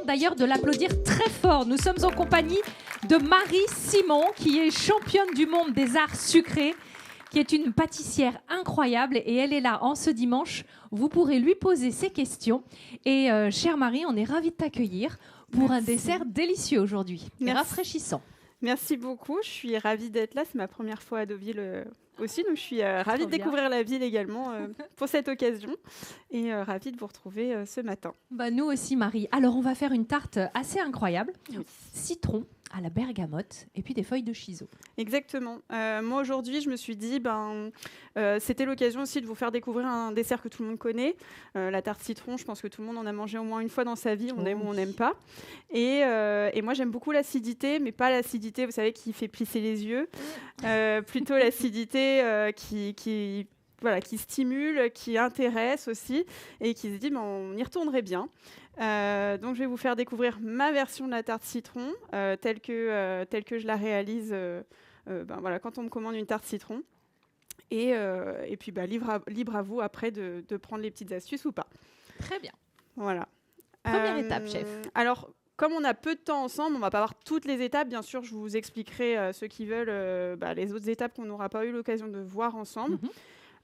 d'ailleurs de l'applaudir très fort. Nous sommes en compagnie de Marie Simon, qui est championne du monde des arts sucrés, qui est une pâtissière incroyable, et elle est là en ce dimanche. Vous pourrez lui poser ses questions. Et chère Marie, on est ravis de t'accueillir pour un dessert délicieux aujourd'hui, et rafraîchissant. Merci beaucoup, je suis ravie d'être là, c'est ma première fois à Deauville aussi, donc je suis ravie de découvrir la ville également pour cette occasion, et ravie de vous retrouver ce matin. Bah, nous aussi Marie. Alors on va faire une tarte assez incroyable, citron à la bergamote et puis des feuilles de shiso. Exactement. Moi aujourd'hui je me suis dit c'était l'occasion aussi de vous faire découvrir un dessert que tout le monde connaît, la tarte citron. Je pense que tout le monde en a mangé au moins une fois dans sa vie, on aime ou on n'aime pas. Et moi j'aime beaucoup l'acidité, mais pas l'acidité vous savez qui fait plisser les yeux, plutôt l'acidité qui stimule, qui intéresse aussi, et qui se dit on y retournerait bien. Donc je vais vous faire découvrir ma version de la tarte citron telle que je la réalise quand on me commande une tarte citron. Et puis libre à vous après de prendre les petites astuces ou pas. Très bien. Voilà. Première étape, chef. Alors, comme on a peu de temps ensemble, on ne va pas voir toutes les étapes. Bien sûr, je vous expliquerai, ceux qui veulent, les autres étapes qu'on n'aura pas eu l'occasion de voir ensemble.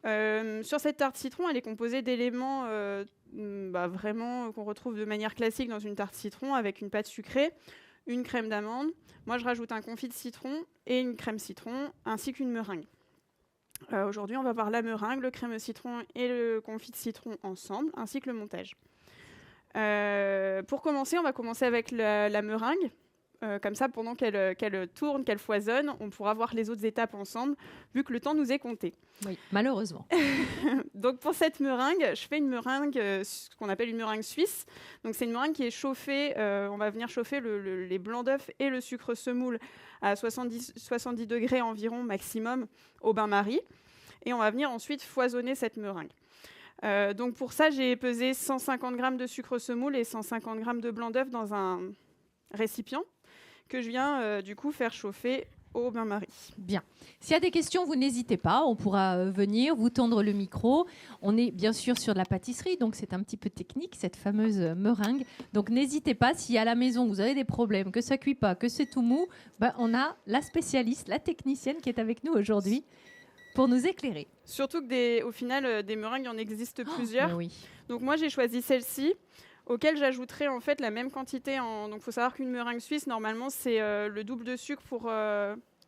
Sur cette tarte citron, elle est composée d'éléments vraiment qu'on retrouve de manière classique dans une tarte citron, avec une pâte sucrée, une crème d'amande. Moi, je rajoute un confit de citron et une crème citron, ainsi qu'une meringue. Aujourd'hui, on va voir la meringue, le crème citron et le confit de citron ensemble, ainsi que le montage. Pour commencer, on va commencer avec la meringue. Comme ça, pendant qu'elle tourne, qu'elle foisonne, on pourra voir les autres étapes ensemble, vu que le temps nous est compté. Oui, malheureusement. Donc pour cette meringue, je fais une meringue, ce qu'on appelle une meringue suisse. Donc c'est une meringue qui est chauffée, on va venir chauffer les blancs d'œufs et le sucre semoule à 70 degrés environ maximum au bain-marie. Et on va venir ensuite foisonner cette meringue. Donc pour ça, j'ai pesé 150 g de sucre semoule et 150 g de blanc d'œuf dans un récipient que je viens du coup faire chauffer au bain-marie. Bien. S'il y a des questions, vous n'hésitez pas. On pourra venir vous tendre le micro. On est bien sûr sur de la pâtisserie, donc c'est un petit peu technique, cette fameuse meringue. Donc n'hésitez pas, si à la maison vous avez des problèmes, que ça ne cuit pas, que c'est tout mou, on a la spécialiste, la technicienne qui est avec nous aujourd'hui pour nous éclairer. Surtout que au final, des meringues, il en existe plusieurs. Oui. Donc moi, j'ai choisi celle-ci, auquel j'ajouterai en fait la même quantité. Donc il faut savoir qu'une meringue suisse, normalement, c'est le double de sucre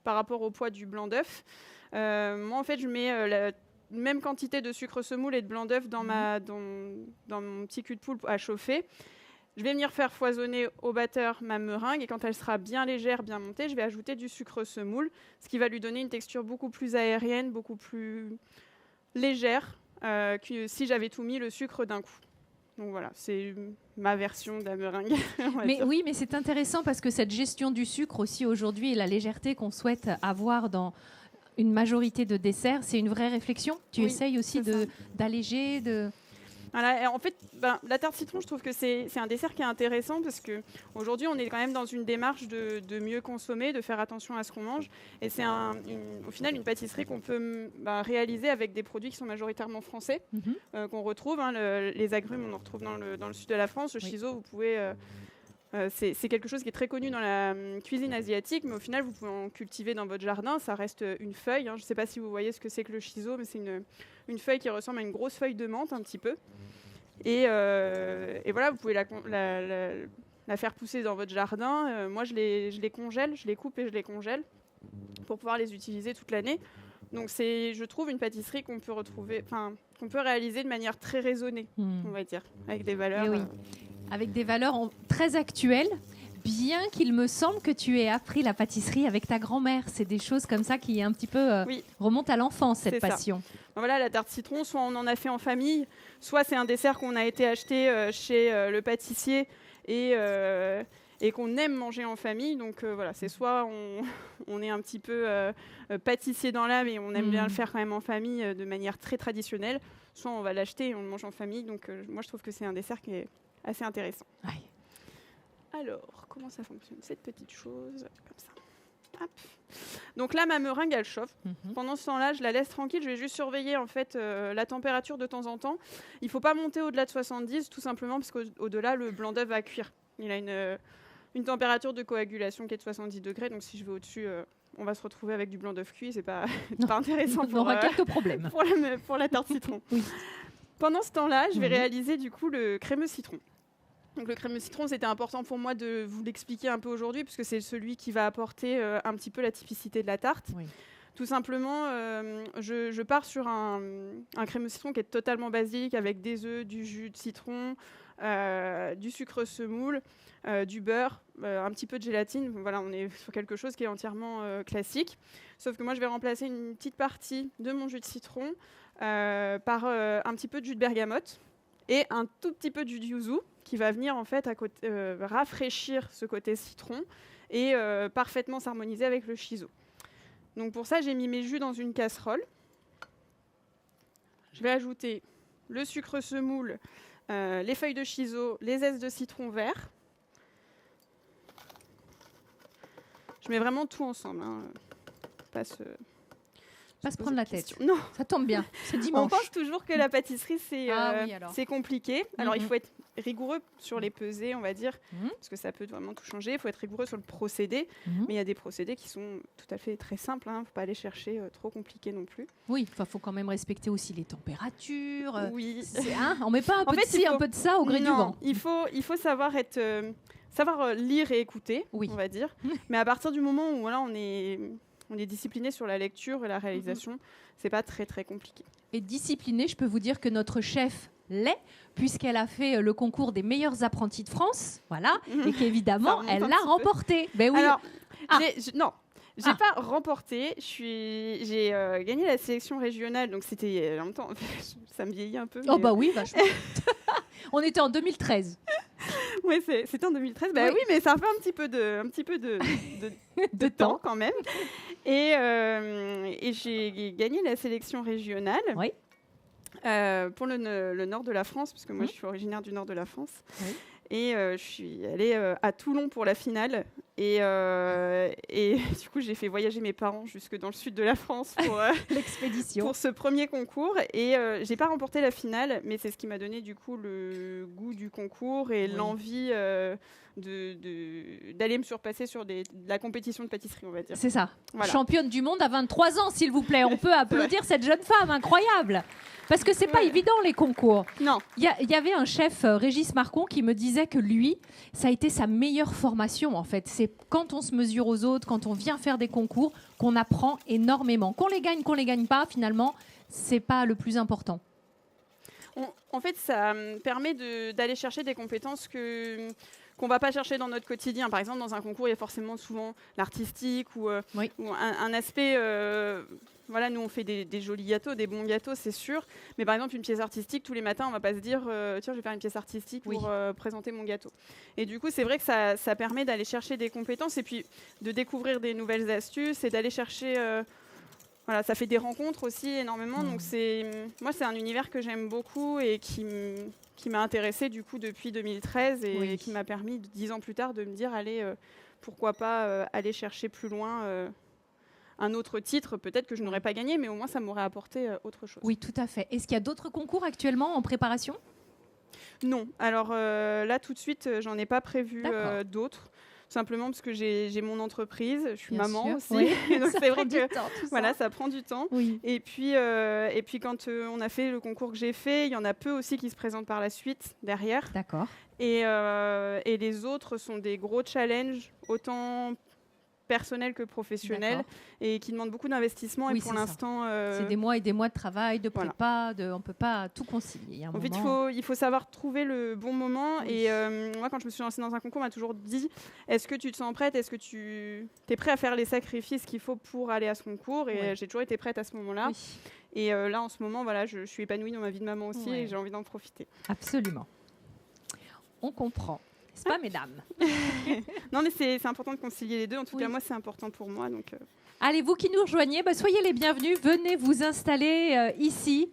par rapport au poids du blanc d'œuf. Moi, en fait, je mets la même quantité de sucre semoule et de blanc d'œuf dans mon petit cul de poule à chauffer. Je vais venir faire foisonner au batteur ma meringue, et quand elle sera bien légère, bien montée, je vais ajouter du sucre semoule, ce qui va lui donner une texture beaucoup plus aérienne, beaucoup plus légère que si j'avais tout mis le sucre d'un coup. Donc voilà, c'est ma version de la meringue. Mais oui, mais c'est intéressant parce que cette gestion du sucre aussi aujourd'hui et la légèreté qu'on souhaite avoir dans une majorité de desserts, c'est une vraie réflexion. Tu essayes aussi d'alléger, de... Voilà, et en fait, la tarte citron, je trouve que c'est un dessert qui est intéressant parce qu'aujourd'hui, on est quand même dans une démarche de mieux consommer, de faire attention à ce qu'on mange. Et c'est au final une pâtisserie qu'on peut réaliser avec des produits qui sont majoritairement français, qu'on retrouve. Les agrumes, on en retrouve dans le sud de la France. Le shiso, vous pouvez... c'est quelque chose qui est très connu dans la cuisine asiatique, mais au final, vous pouvez en cultiver dans votre jardin. Ça reste une feuille. Je ne sais pas si vous voyez ce que c'est que le shiso, mais c'est une feuille qui ressemble à une grosse feuille de menthe, un petit peu. Et voilà, vous pouvez la faire pousser dans votre jardin. Moi, je les congèle, je les coupe et je les congèle pour pouvoir les utiliser toute l'année. Donc, c'est, je trouve, une pâtisserie qu'on peut réaliser de manière très raisonnée, on va dire, avec des valeurs... Avec des valeurs très actuelles, bien qu'il me semble que tu aies appris la pâtisserie avec ta grand-mère. C'est des choses comme ça qui un petit peu remontent à l'enfance, cette passion. Voilà, la tarte citron, soit on en a fait en famille, soit c'est un dessert qu'on a été acheté chez le pâtissier et qu'on aime manger en famille. Donc voilà, c'est soit on est un petit peu pâtissier dans l'âme et on aime bien le faire quand même en famille de manière très traditionnelle, soit on va l'acheter et on le mange en famille. Donc moi, je trouve que c'est un dessert qui est assez intéressant. Oui. Alors, comment ça fonctionne, cette petite chose? Comme ça. Hop. Donc là, ma meringue, elle chauffe. Pendant ce temps-là, je la laisse tranquille. Je vais juste surveiller en fait la température de temps en temps. Il ne faut pas monter au-delà de 70, tout simplement parce qu'au-delà, le blanc d'œuf va cuire. Il a une température de coagulation qui est de 70 degrés. Donc si je vais au-dessus, on va se retrouver avec du blanc d'œuf cuit. C'est pas intéressant. On aura quelques problèmes. Pour la tarte citron. Oui. Pendant ce temps-là, je vais réaliser du coup le crémeux citron. Donc le crémeux citron, c'était important pour moi de vous l'expliquer un peu aujourd'hui, puisque c'est celui qui va apporter un petit peu la typicité de la tarte. Oui. Tout simplement, je pars sur un crémeux citron qui est totalement basique, avec des œufs, du jus de citron, du sucre semoule, du beurre, un petit peu de gélatine. Voilà, on est sur quelque chose qui est entièrement classique. Sauf que moi, je vais remplacer une petite partie de mon jus de citron par un petit peu de jus de bergamote et un tout petit peu de jus de yuzu, qui va venir en fait rafraîchir ce côté citron et parfaitement s'harmoniser avec le shiso. Donc pour ça, j'ai mis mes jus dans une casserole. Je vais ajouter le sucre semoule, les feuilles de shiso, les zestes de citron vert. Je mets vraiment tout ensemble. Pas se prendre la tête. Non. Ça tombe bien, c'est dimanche. On pense toujours que la pâtisserie, c'est compliqué. Alors, il faut être rigoureux sur les pesées, on va dire, parce que ça peut vraiment tout changer. Il faut être rigoureux sur le procédé, mais il y a des procédés qui sont tout à fait très simples. Il ne faut pas aller chercher trop compliqué non plus. Oui, il faut quand même respecter aussi les températures. Oui. On ne met pas un peu de ci, un peu de ça au gré du vent. Il faut savoir lire et écouter, on va dire. Mais à partir du moment où on est discipliné sur la lecture et la réalisation, c'est pas très très compliqué. Et discipliné, je peux vous dire que notre chef l'est, puisqu'elle a fait le concours des meilleurs apprentis de France, voilà, et qu'évidemment, elle l'a remporté. Ben oui. Alors, j'ai pas remporté, j'ai gagné la sélection régionale, donc c'était il y a longtemps, ça me vieillit un peu. Oh bah oui, vachement. On était en 2013. Oui, c'était en 2013. Bah oui, mais ça fait un petit peu de temps quand même. Et j'ai gagné la sélection régionale pour le nord de la France, parce que moi je suis originaire du nord de la France. Oui. Et je suis allée à Toulon pour la finale. Et du coup, j'ai fait voyager mes parents jusque dans le sud de la France pour l'expédition, pour ce premier concours. Et j'ai pas remporté la finale, mais c'est ce qui m'a donné du coup le goût du concours et l'envie d'aller me surpasser sur de la compétition de pâtisserie, on va dire. C'est ça. Voilà. Championne du monde à 23 ans, s'il vous plaît. On peut applaudir cette jeune femme incroyable. Parce que c'est pas évident, les concours. Non. Il y avait un chef, Régis Marcon, qui me disait que lui, ça a été sa meilleure formation, en fait. C'est quand on se mesure aux autres, quand on vient faire des concours, qu'on apprend énormément. Qu'on les gagne pas, finalement, c'est pas le plus important. En fait, ça permet d'aller chercher des compétences qu'on ne va pas chercher dans notre quotidien. Par exemple, dans un concours, il y a forcément souvent l'artistique ou un aspect... Voilà, nous, on fait des jolis gâteaux, des bons gâteaux, c'est sûr. Mais par exemple, une pièce artistique, tous les matins, on ne va pas se dire tiens, je vais faire une pièce artistique pour présenter mon gâteau. Et du coup, c'est vrai que ça permet d'aller chercher des compétences et puis de découvrir des nouvelles astuces et d'aller chercher... Voilà, ça fait des rencontres aussi énormément. Donc moi, c'est un univers que j'aime beaucoup et qui m'a intéressée du coup depuis 2013 et qui m'a permis 10 ans plus tard de me dire allez, pourquoi pas aller chercher plus loin un autre titre, peut-être que je n'aurais pas gagné, mais au moins ça m'aurait apporté autre chose. Oui, tout à fait. Est-ce qu'il y a d'autres concours actuellement en préparation ? Non. Alors là, tout de suite, j'en ai pas prévu d'autres. Simplement parce que j'ai mon entreprise, je suis maman aussi. Oui. Donc c'est vrai que ça prend du temps. Oui. Et puis quand on a fait le concours que j'ai fait, il y en a peu aussi qui se présentent par la suite derrière. D'accord. Et les autres sont des gros challenges, autant personnel que professionnel, et qui demandent beaucoup d'investissement. Et pour l'instant, c'est des mois et des mois de travail, de prépa, on ne peut pas tout concilier. En fait, il faut savoir trouver le bon moment. Oui. Et moi, quand je me suis lancée dans un concours, on m'a toujours dit est-ce que tu te sens prête ? Est-ce que tu es prêt à faire les sacrifices qu'il faut pour aller à ce concours ? Et j'ai toujours été prête à ce moment-là. Oui. Et là, en ce moment, je suis épanouie dans ma vie de maman aussi et j'ai envie d'en profiter. Absolument. On comprend. C'est pas, mesdames. Non, mais c'est important de concilier les deux. En tout cas, moi, c'est important pour moi. Donc, Allez, vous qui nous rejoignez, soyez les bienvenus. Venez vous installer ici.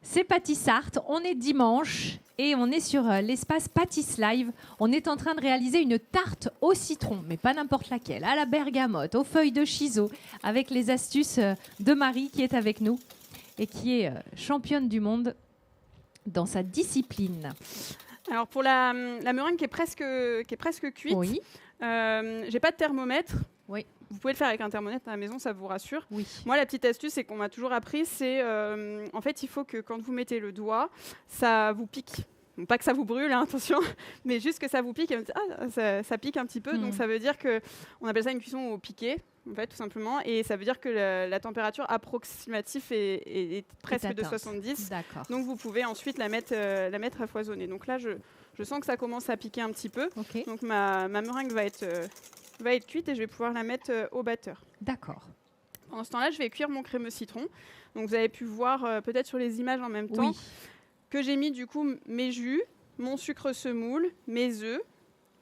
C'est Pâtissart, on est dimanche et on est sur l'espace Pâtisse Live. On est en train de réaliser une tarte au citron, mais pas n'importe laquelle, à la bergamote, aux feuilles de chiso, avec les astuces de Marie qui est avec nous et qui est championne du monde dans sa discipline. Alors pour la meringue qui est presque cuite, Oui. J'ai pas de thermomètre. Oui. Vous pouvez le faire avec un thermomètre à la maison, ça vous rassure. Oui. Moi, la petite astuce, c'est qu'on m'a toujours appris, c'est en fait, il faut que quand vous mettez le doigt, ça vous pique. Bon, pas que ça vous brûle, hein, attention, mais juste que ça vous pique. Et ça pique un petit peu, donc ça veut dire que on appelle ça une cuisson au piqué, en fait, tout simplement, et ça veut dire que la température approximative est presque de 70. D'accord. Donc vous pouvez ensuite la mettre à foisonner. Donc là, je sens que ça commence à piquer un petit peu. Okay. Donc ma meringue va être cuite et je vais pouvoir la mettre au batteur. D'accord. Pendant ce temps-là, je vais cuire mon crémeux citron. Donc vous avez pu voir peut-être sur les images en même temps que j'ai mis du coup mes jus, mon sucre semoule, mes œufs,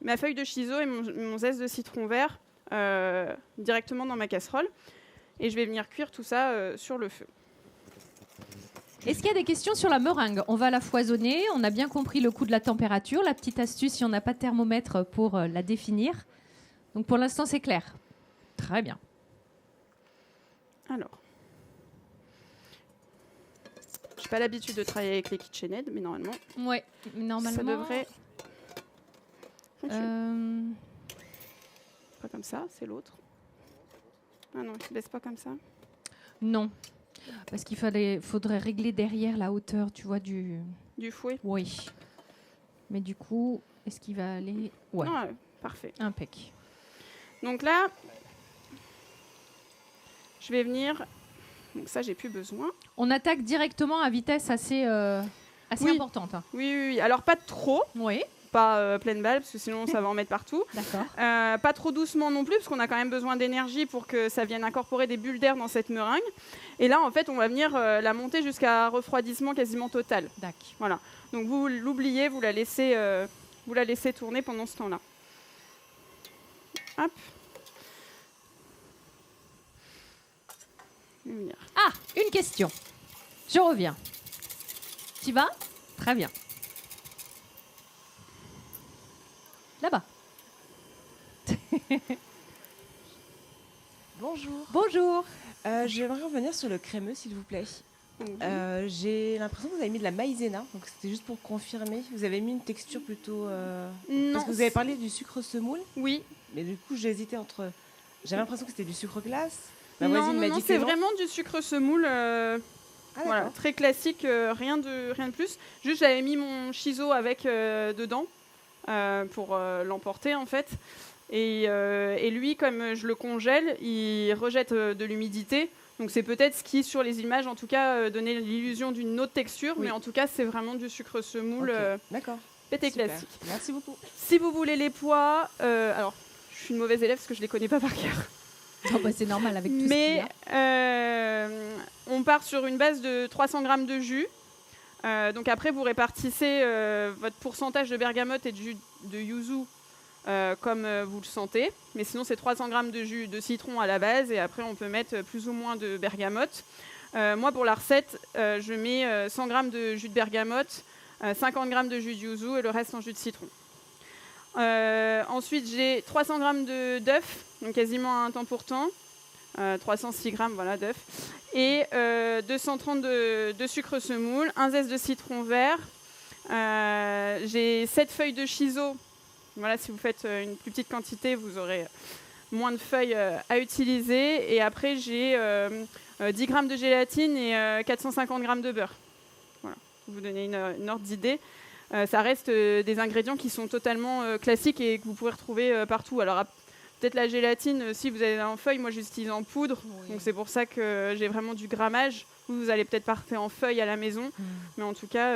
ma feuille de chiso et mon zeste de citron vert directement dans ma casserole. Et je vais venir cuire tout ça sur le feu. Est-ce qu'il y a des questions sur la meringue? On va la foisonner, on a bien compris le coup de la température, la petite astuce si on n'a pas de thermomètre pour la définir. Donc pour l'instant c'est clair. Très bien. Alors, j'ai pas l'habitude de travailler avec les KitchenAid, mais normalement, ça devrait fonctionner. Pas comme ça, c'est l'autre. Ah non, je laisse pas comme ça. Non, parce qu'il faudrait régler derrière la hauteur, tu vois, du fouet. Oui. Mais du coup, est-ce qu'il va aller... Ouais. Non, parfait. Impec. Donc là, je vais venir... Donc ça, j'ai plus besoin. On attaque directement à vitesse assez importante. Hein. Oui. Alors, pas trop. Oui. Pas pleine balle, parce que sinon, ça va en mettre partout. D'accord. Pas trop doucement non plus, parce qu'on a quand même besoin d'énergie pour que ça vienne incorporer des bulles d'air dans cette meringue. Et là, en fait, on va venir la monter jusqu'à refroidissement quasiment total. D'accord. Voilà. Donc, vous l'oubliez, vous la laissez tourner pendant ce temps-là. Hop. Ah, une question. Je reviens. Tu vas? Très bien. Là-bas. Bonjour. Bonjour. J'aimerais revenir sur le crémeux, s'il vous plaît. J'ai l'impression que vous avez mis de la maïzena, donc c'était juste pour confirmer. Vous avez mis une texture plutôt... Non. Parce que vous avez parlé du sucre semoule. Oui. Mais du coup, j'ai hésité entre... J'avais l'impression que c'était du sucre glace. Non, c'est vraiment du sucre semoule. Voilà, très classique, rien de plus. Juste, j'avais mis mon chiso avec dedans pour l'emporter, en fait. Et lui, comme je le congèle, il rejette de l'humidité. Donc c'est peut-être ce qui, sur les images, en tout cas, donnait l'illusion d'une autre texture. Oui. Mais en tout cas, c'est vraiment du sucre semoule pété classique. Merci beaucoup. Si vous voulez les poids... alors, je suis une mauvaise élève parce que je ne les connais pas par cœur. Oh bah c'est normal avec tout ce qu'il y a. On part sur une base de 300 g de jus. Donc après, vous répartissez votre pourcentage de bergamote et de jus de yuzu comme vous le sentez. Mais sinon, c'est 300 g de jus de citron à la base. Et après, on peut mettre plus ou moins de bergamote. Moi, pour la recette, je mets 100 g de jus de bergamote, 50 g de jus de yuzu et le reste en jus de citron. Ensuite, j'ai 300 g d'œufs, donc quasiment un temps pour temps. 306 g d'œufs. Et 230 de sucre semoule, un zeste de citron vert. J'ai 7 feuilles de chiso. Voilà, si vous faites une plus petite quantité, vous aurez moins de feuilles à utiliser. Et après, j'ai 10 g de gélatine et 450 g de beurre. Voilà, pour vous donner une ordre d'idée. Ça reste des ingrédients qui sont totalement classiques et que vous pouvez retrouver partout. Alors, peut-être la gélatine, si vous avez en feuille, moi j'utilise en poudre. Oui. Donc c'est pour ça que j'ai vraiment du grammage. Vous allez peut-être partir en feuille à la maison. Mais en tout cas,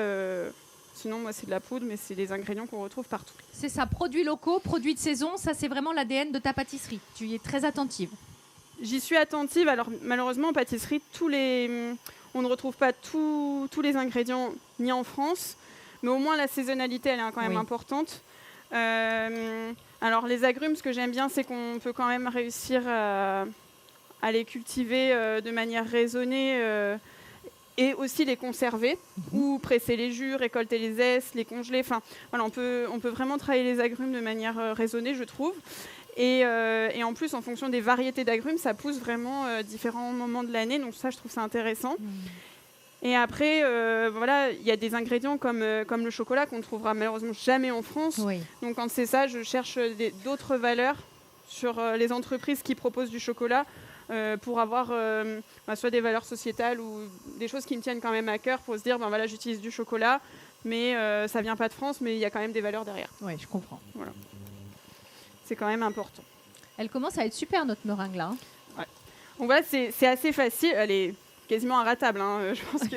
sinon, moi c'est de la poudre, mais c'est des ingrédients qu'on retrouve partout. C'est ça, produits locaux, produits de saison, ça c'est vraiment l'ADN de ta pâtisserie. Tu y es très attentive. J'y suis attentive. Alors malheureusement, en pâtisserie, on ne retrouve pas tous les ingrédients ni en France. Mais au moins, la saisonnalité, elle est quand même importante. Alors, les agrumes, ce que j'aime bien, c'est qu'on peut quand même réussir à les cultiver de manière raisonnée et aussi les conserver ou presser les jus, récolter les zestes, les congeler. Enfin, voilà, on peut vraiment travailler les agrumes de manière raisonnée, je trouve. Et en plus, en fonction des variétés d'agrumes, ça pousse vraiment différents moments de l'année. Donc ça, je trouve ça intéressant. Et après, voilà, il y a des ingrédients comme le chocolat qu'on ne trouvera malheureusement jamais en France. Oui. Donc quand c'est ça, je cherche d'autres valeurs sur les entreprises qui proposent du chocolat pour avoir soit des valeurs sociétales ou des choses qui me tiennent quand même à cœur pour se dire, voilà, j'utilise du chocolat, mais ça vient pas de France, mais il y a quand même des valeurs derrière. Oui, je comprends. Voilà. C'est quand même important. Elle commence à être super, notre meringue, là. Ouais. Donc voilà, c'est assez facile. Elle est quasiment inratable. Je pense que,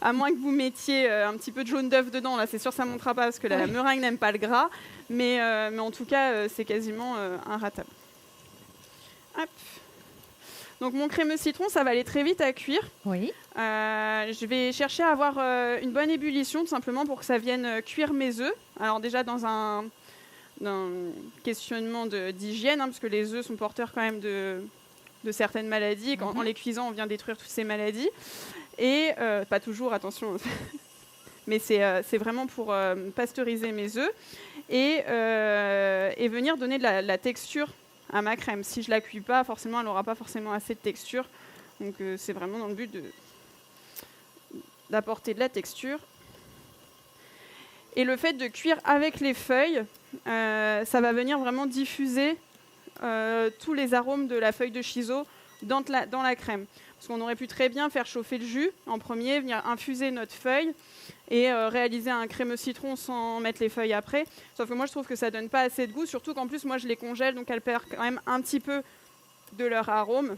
à moins que vous mettiez un petit peu de jaune d'œuf dedans, là, c'est sûr que ça ne montera pas parce que la meringue n'aime pas le gras. Mais en tout cas, c'est quasiment inratable. Hop. Donc mon crémeux citron, ça va aller très vite à cuire. Oui. Je vais chercher à avoir une bonne ébullition, tout simplement pour que ça vienne cuire mes œufs. Alors déjà dans un questionnement d'hygiène, parce que les œufs sont porteurs quand même de certaines maladies. En les cuisant, on vient détruire toutes ces maladies. Et pas toujours, attention. Mais c'est vraiment pour pasteuriser mes œufs et venir donner de la texture à ma crème. Si je la cuis pas, forcément, elle n'aura pas forcément assez de texture. Donc c'est vraiment dans le but d'apporter de la texture. Et le fait de cuire avec les feuilles, ça va venir vraiment diffuser tous les arômes de la feuille de shiso dans la crème. Parce qu'on aurait pu très bien faire chauffer le jus en premier, venir infuser notre feuille et réaliser un crémeux citron sans mettre les feuilles après. Sauf que moi, je trouve que ça donne pas assez de goût, surtout qu'en plus, moi, je les congèle, donc elles perdent quand même un petit peu de leur arôme.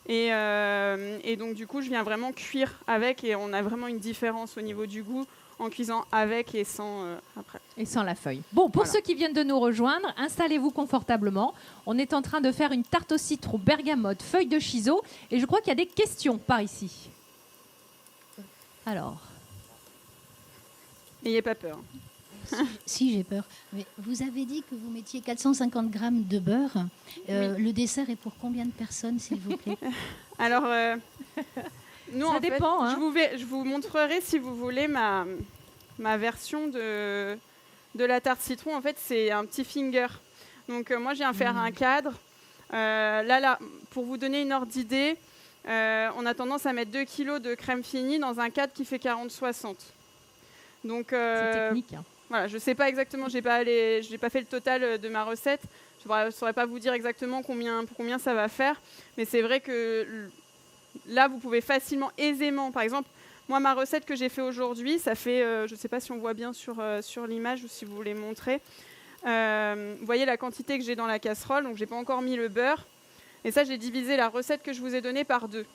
Et donc, du coup, je viens vraiment cuire avec et on a vraiment une différence au niveau du goût en cuisant avec et sans après. Et sans la feuille. Bon, pour ceux qui viennent de nous rejoindre, installez-vous confortablement. On est en train de faire une tarte au citron bergamote, feuille de shiso. Et je crois qu'il y a des questions par ici. Alors. N'ayez pas peur. Si, j'ai peur. Mais vous avez dit que vous mettiez 450 grammes de beurre. Le dessert est pour combien de personnes, s'il vous plaît? Alors, nous, ça dépend. Je vous montrerai, si vous voulez, ma version de la tarte citron. En fait, c'est un petit finger. Donc, moi, je viens faire un cadre. Là, pour vous donner une ordre d'idée, on a tendance à mettre 2 kg de crème finie dans un cadre qui fait 40-60. Donc, c'est technique. Voilà, je ne sais pas exactement, je n'ai pas fait le total de ma recette. Je ne saurais pas vous dire exactement combien ça va faire. Mais c'est vrai que là, vous pouvez facilement, aisément, par exemple, moi, ma recette que j'ai fait aujourd'hui, ça fait, je ne sais pas si on voit bien sur l'image ou si vous voulez montrer. Vous voyez la quantité que j'ai dans la casserole, donc je n'ai pas encore mis le beurre. Et ça, j'ai divisé la recette que je vous ai donnée par 2.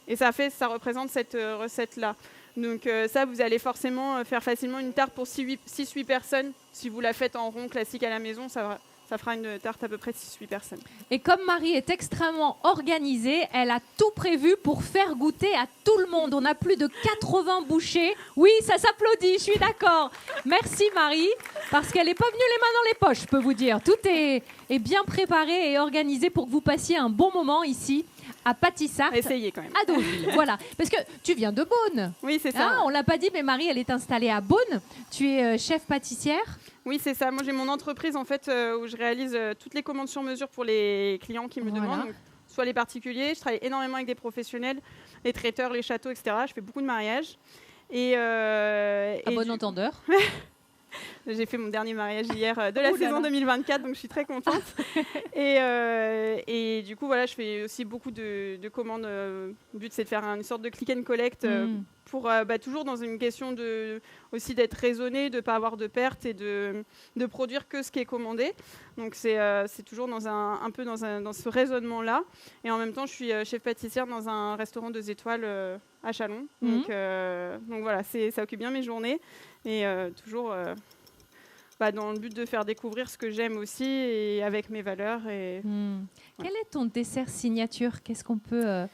Et ça représente cette recette-là. Donc ça, vous allez forcément faire facilement une tarte pour 6-8 personnes. Si vous la faites en rond classique à la maison, ça fera une tarte à peu près de 6-8 personnes. Et comme Marie est extrêmement organisée, elle a tout prévu pour faire goûter à tout le monde. On a plus de 80 bouchées. Oui, ça s'applaudit, je suis d'accord. Merci Marie, parce qu'elle n'est pas venue les mains dans les poches, je peux vous dire. Tout est bien préparé et organisé pour que vous passiez un bon moment ici à Pâtissart. Essayez quand même. À Deauville, voilà. Parce que tu viens de Beaune. Oui, c'est ça. On ne l'a pas dit, mais Marie, elle est installée à Beaune. Tu es chef pâtissière. Oui, c'est ça. Moi, j'ai mon entreprise en fait où je réalise toutes les commandes sur mesure pour les clients qui me demandent. Donc, soit les particuliers, je travaille énormément avec des professionnels, les traiteurs, les châteaux, etc. Je fais beaucoup de mariages. À bon entendeur. J'ai fait mon dernier mariage hier de la saison 2024, donc je suis très contente. Et du coup, voilà, je fais aussi beaucoup de commandes. Le but, c'est de faire une sorte de click and collect pour toujours dans une question aussi d'être raisonné, de ne pas avoir de pertes et de produire que ce qui est commandé. Donc c'est toujours un peu dans ce raisonnement-là. Et en même temps, je suis chef pâtissière dans un restaurant 2 étoiles à Châlons. Donc voilà, ça occupe bien mes journées. Et toujours dans le but de faire découvrir ce que j'aime aussi et avec mes valeurs. Quel est ton dessert signature? Qu'est-ce qu'on peut...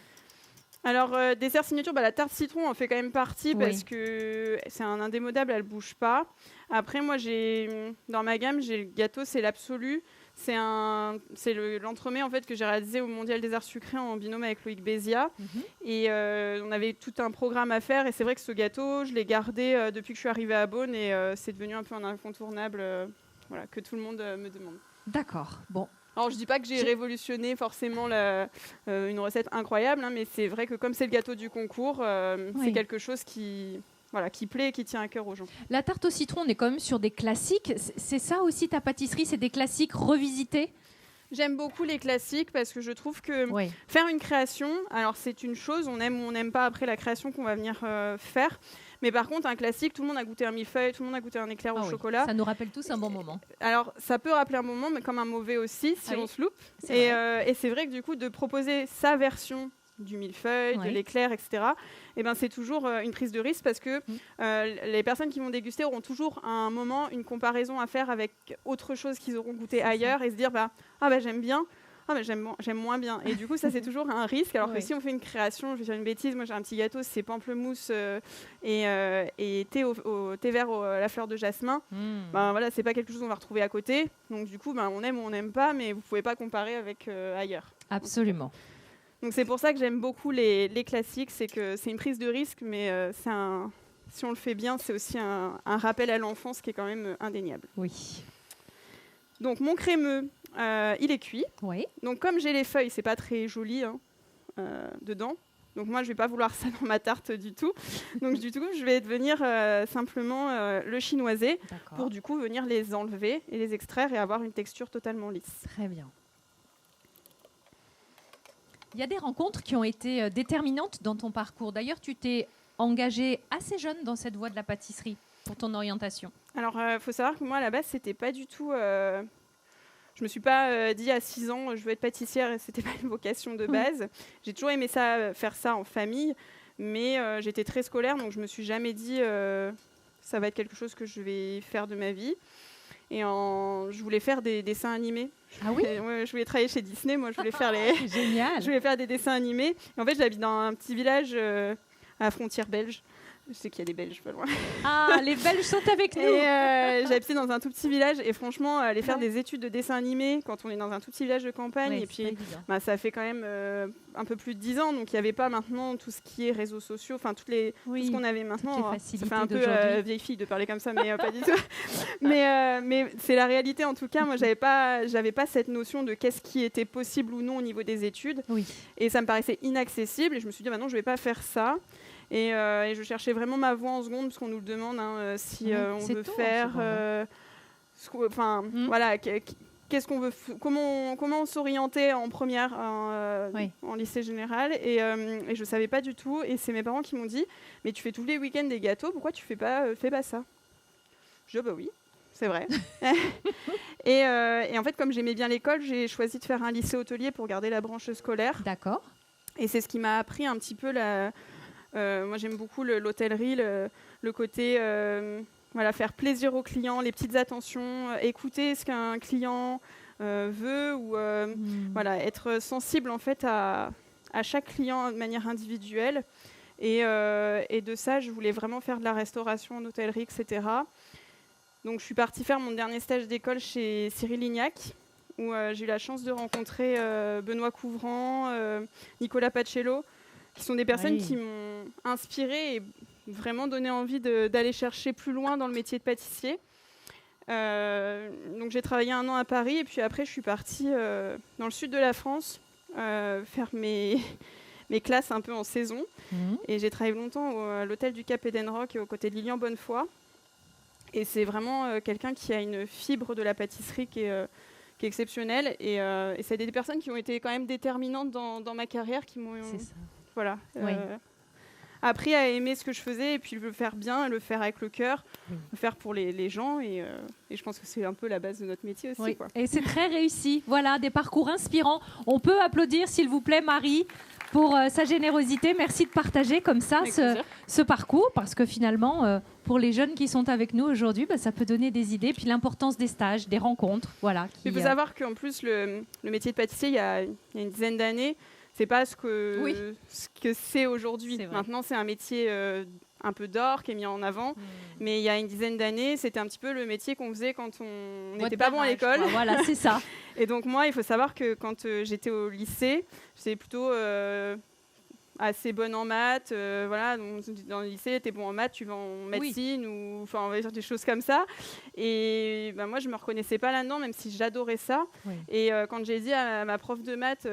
Alors, dessert signature, la tarte citron en fait quand même partie parce que c'est un indémodable, elle ne bouge pas. Après, moi, dans ma gamme, j'ai le gâteau, c'est l'absolu. C'est l'entremets en fait, que j'ai réalisé au Mondial des Arts Sucrés en binôme avec Loïc Bézia. Et on avait tout un programme à faire. Et c'est vrai que ce gâteau, je l'ai gardé depuis que je suis arrivée à Beaune. Et c'est devenu un peu un incontournable voilà, que tout le monde me demande. D'accord. Bon. Alors, je ne dis pas que j'ai révolutionné forcément une recette incroyable, hein, mais c'est vrai que comme c'est le gâteau du concours, c'est quelque chose qui plaît et qui tient à cœur aux gens. La tarte au citron, on est quand même sur des classiques. C'est ça aussi ta pâtisserie, c'est des classiques revisités? J'aime beaucoup les classiques parce que je trouve que faire une création, alors c'est une chose, on aime ou on n'aime pas après la création qu'on va venir faire. Mais par contre, un classique, tout le monde a goûté un millefeuille, tout le monde a goûté un éclair au chocolat. Ça nous rappelle tous un bon moment. Alors, ça peut rappeler un bon moment, mais comme un mauvais aussi, si on se loupe. Et c'est vrai que du coup, de proposer sa version du millefeuille, de l'éclair, etc., eh ben, c'est toujours une prise de risque parce que les personnes qui vont déguster auront toujours à un moment une comparaison à faire avec autre chose qu'ils auront goûté ailleurs et se dire j'aime bien, j'aime moins bien. Et du coup, ça, c'est toujours un risque. Alors que si on fait une création, je vais faire une bêtise, moi j'ai un petit gâteau, c'est pamplemousse et thé thé vert à la fleur de jasmin. Voilà, c'est pas quelque chose qu'on va retrouver à côté. Donc du coup, on aime ou on n'aime pas, mais vous pouvez pas comparer avec ailleurs. Absolument. Donc c'est pour ça que j'aime beaucoup les classiques, c'est que c'est une prise de risque, mais si on le fait bien, c'est aussi un rappel à l'enfance qui est quand même indéniable. Oui. Donc mon crémeux, il est cuit. Oui. Donc comme j'ai les feuilles, c'est pas très joli dedans. Donc moi, je vais pas vouloir ça dans ma tarte du tout. Donc du coup, je vais venir simplement le chinoiser pour du coup venir les enlever et les extraire et avoir une texture totalement lisse. Très bien. Il y a des rencontres qui ont été déterminantes dans ton parcours. D'ailleurs, tu t'es engagée assez jeune dans cette voie de la pâtisserie pour ton orientation. Alors, faut savoir que moi, à la base, c'était pas du tout... je me suis pas dit à 6 ans, je veux être pâtissière, et c'était pas une vocation de base. J'ai toujours aimé faire ça en famille, mais j'étais très scolaire, donc je me suis jamais dit ça va être quelque chose que je vais faire de ma vie. Et je voulais faire des dessins animés. Ah oui? Je voulais travailler chez Disney, moi je voulais faire Génial. Je voulais faire des dessins animés. Et en fait, j'habite dans un petit village à la frontière belge. Je sais qu'il y a des Belges pas loin. Ah, les Belges sont avec nous. Et j'habitais dans un tout petit village et franchement, aller faire des études de dessin animé quand on est dans un tout petit village de campagne, et puis ça fait quand même un peu plus de 10 ans, donc il n'y avait pas maintenant tout ce qui est réseaux sociaux, enfin tout ce qu'on avait maintenant. Ça fait un peu vieille fille de parler comme ça, mais pas du tout. Mais c'est la réalité en tout cas. Moi, j'avais pas cette notion de qu'est-ce qui était possible ou non au niveau des études. Et ça me paraissait inaccessible. Et je me suis dit, non, je vais pas faire ça. Et je cherchais vraiment ma voie en seconde, parce qu'on nous le demande, si on veut faire... voilà, qu'est-ce qu'on veut, comment s'orienter en première en lycée général. Et je ne savais pas du tout. Et c'est mes parents qui m'ont dit, mais tu fais tous les week-ends des gâteaux, pourquoi tu fais pas ça? Je dis, oui, c'est vrai. et en fait, comme j'aimais bien l'école, j'ai choisi de faire un lycée hôtelier pour garder la branche scolaire. D'accord. Et c'est ce qui m'a appris un petit peu moi, j'aime beaucoup l'hôtellerie, le côté faire plaisir aux clients, les petites attentions, écouter ce qu'un client veut, ou être sensible en fait à chaque client de manière individuelle. Et de ça, je voulais vraiment faire de la restauration en hôtellerie, etc. Donc, je suis partie faire mon dernier stage d'école chez Cyril Lignac, où j'ai eu la chance de rencontrer Benoît Couvrant, Nicolas Pacello, qui sont des personnes qui m'ont inspirée et vraiment donné envie d'aller chercher plus loin dans le métier de pâtissier. Donc j'ai travaillé 1 an à Paris, et puis après je suis partie dans le sud de la France faire mes classes un peu en saison. Et j'ai travaillé longtemps à l'hôtel du Cap Edenrock aux côtés de Lilian Bonnefoy. Et c'est vraiment quelqu'un qui a une fibre de la pâtisserie qui est exceptionnelle. Et c'est des personnes qui ont été quand même déterminantes dans ma carrière, qui m'ont... C'est ça. Voilà. Appris à aimer ce que je faisais, et puis le faire bien, le faire avec le cœur, le faire pour les gens. Et je pense que c'est un peu la base de notre métier aussi. Quoi. Et c'est très réussi. Voilà, des parcours inspirants. On peut applaudir, s'il vous plaît, Marie, pour sa générosité. Merci de partager comme ça ce parcours, parce que finalement, pour les jeunes qui sont avec nous aujourd'hui, ça peut donner des idées. Puis l'importance des stages, des rencontres. Voilà, il faut savoir qu'en plus, le métier de pâtissier, il y a une dizaine d'années, c'est pas ce que c'est aujourd'hui. Maintenant, c'est un métier un peu d'or qui est mis en avant. Mais il y a une dizaine d'années, c'était un petit peu le métier qu'on faisait quand on n'était pas bon à l'école. Voilà, c'est ça. Et donc moi, il faut savoir que quand j'étais au lycée, j'étais plutôt assez bonne en maths. Voilà, donc, dans le lycée, tu es bon en maths, tu vas en médecine ou enfin, on va dire des choses comme ça. Et moi, je me reconnaissais pas là-dedans, même si j'adorais ça. Oui. Et quand j'ai dit à ma prof de maths,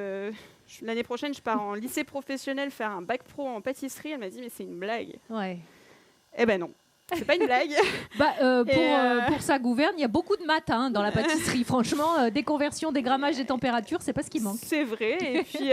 l'année prochaine, je pars en lycée professionnel faire un bac pro en pâtisserie, elle m'a dit, mais c'est une blague. Ouais. Eh ben non. C'est pas une blague. Pour sa gouverne, il y a beaucoup de maths dans la pâtisserie. Franchement, des conversions, des grammages, des températures, c'est pas ce qui manque. C'est vrai. Et puis,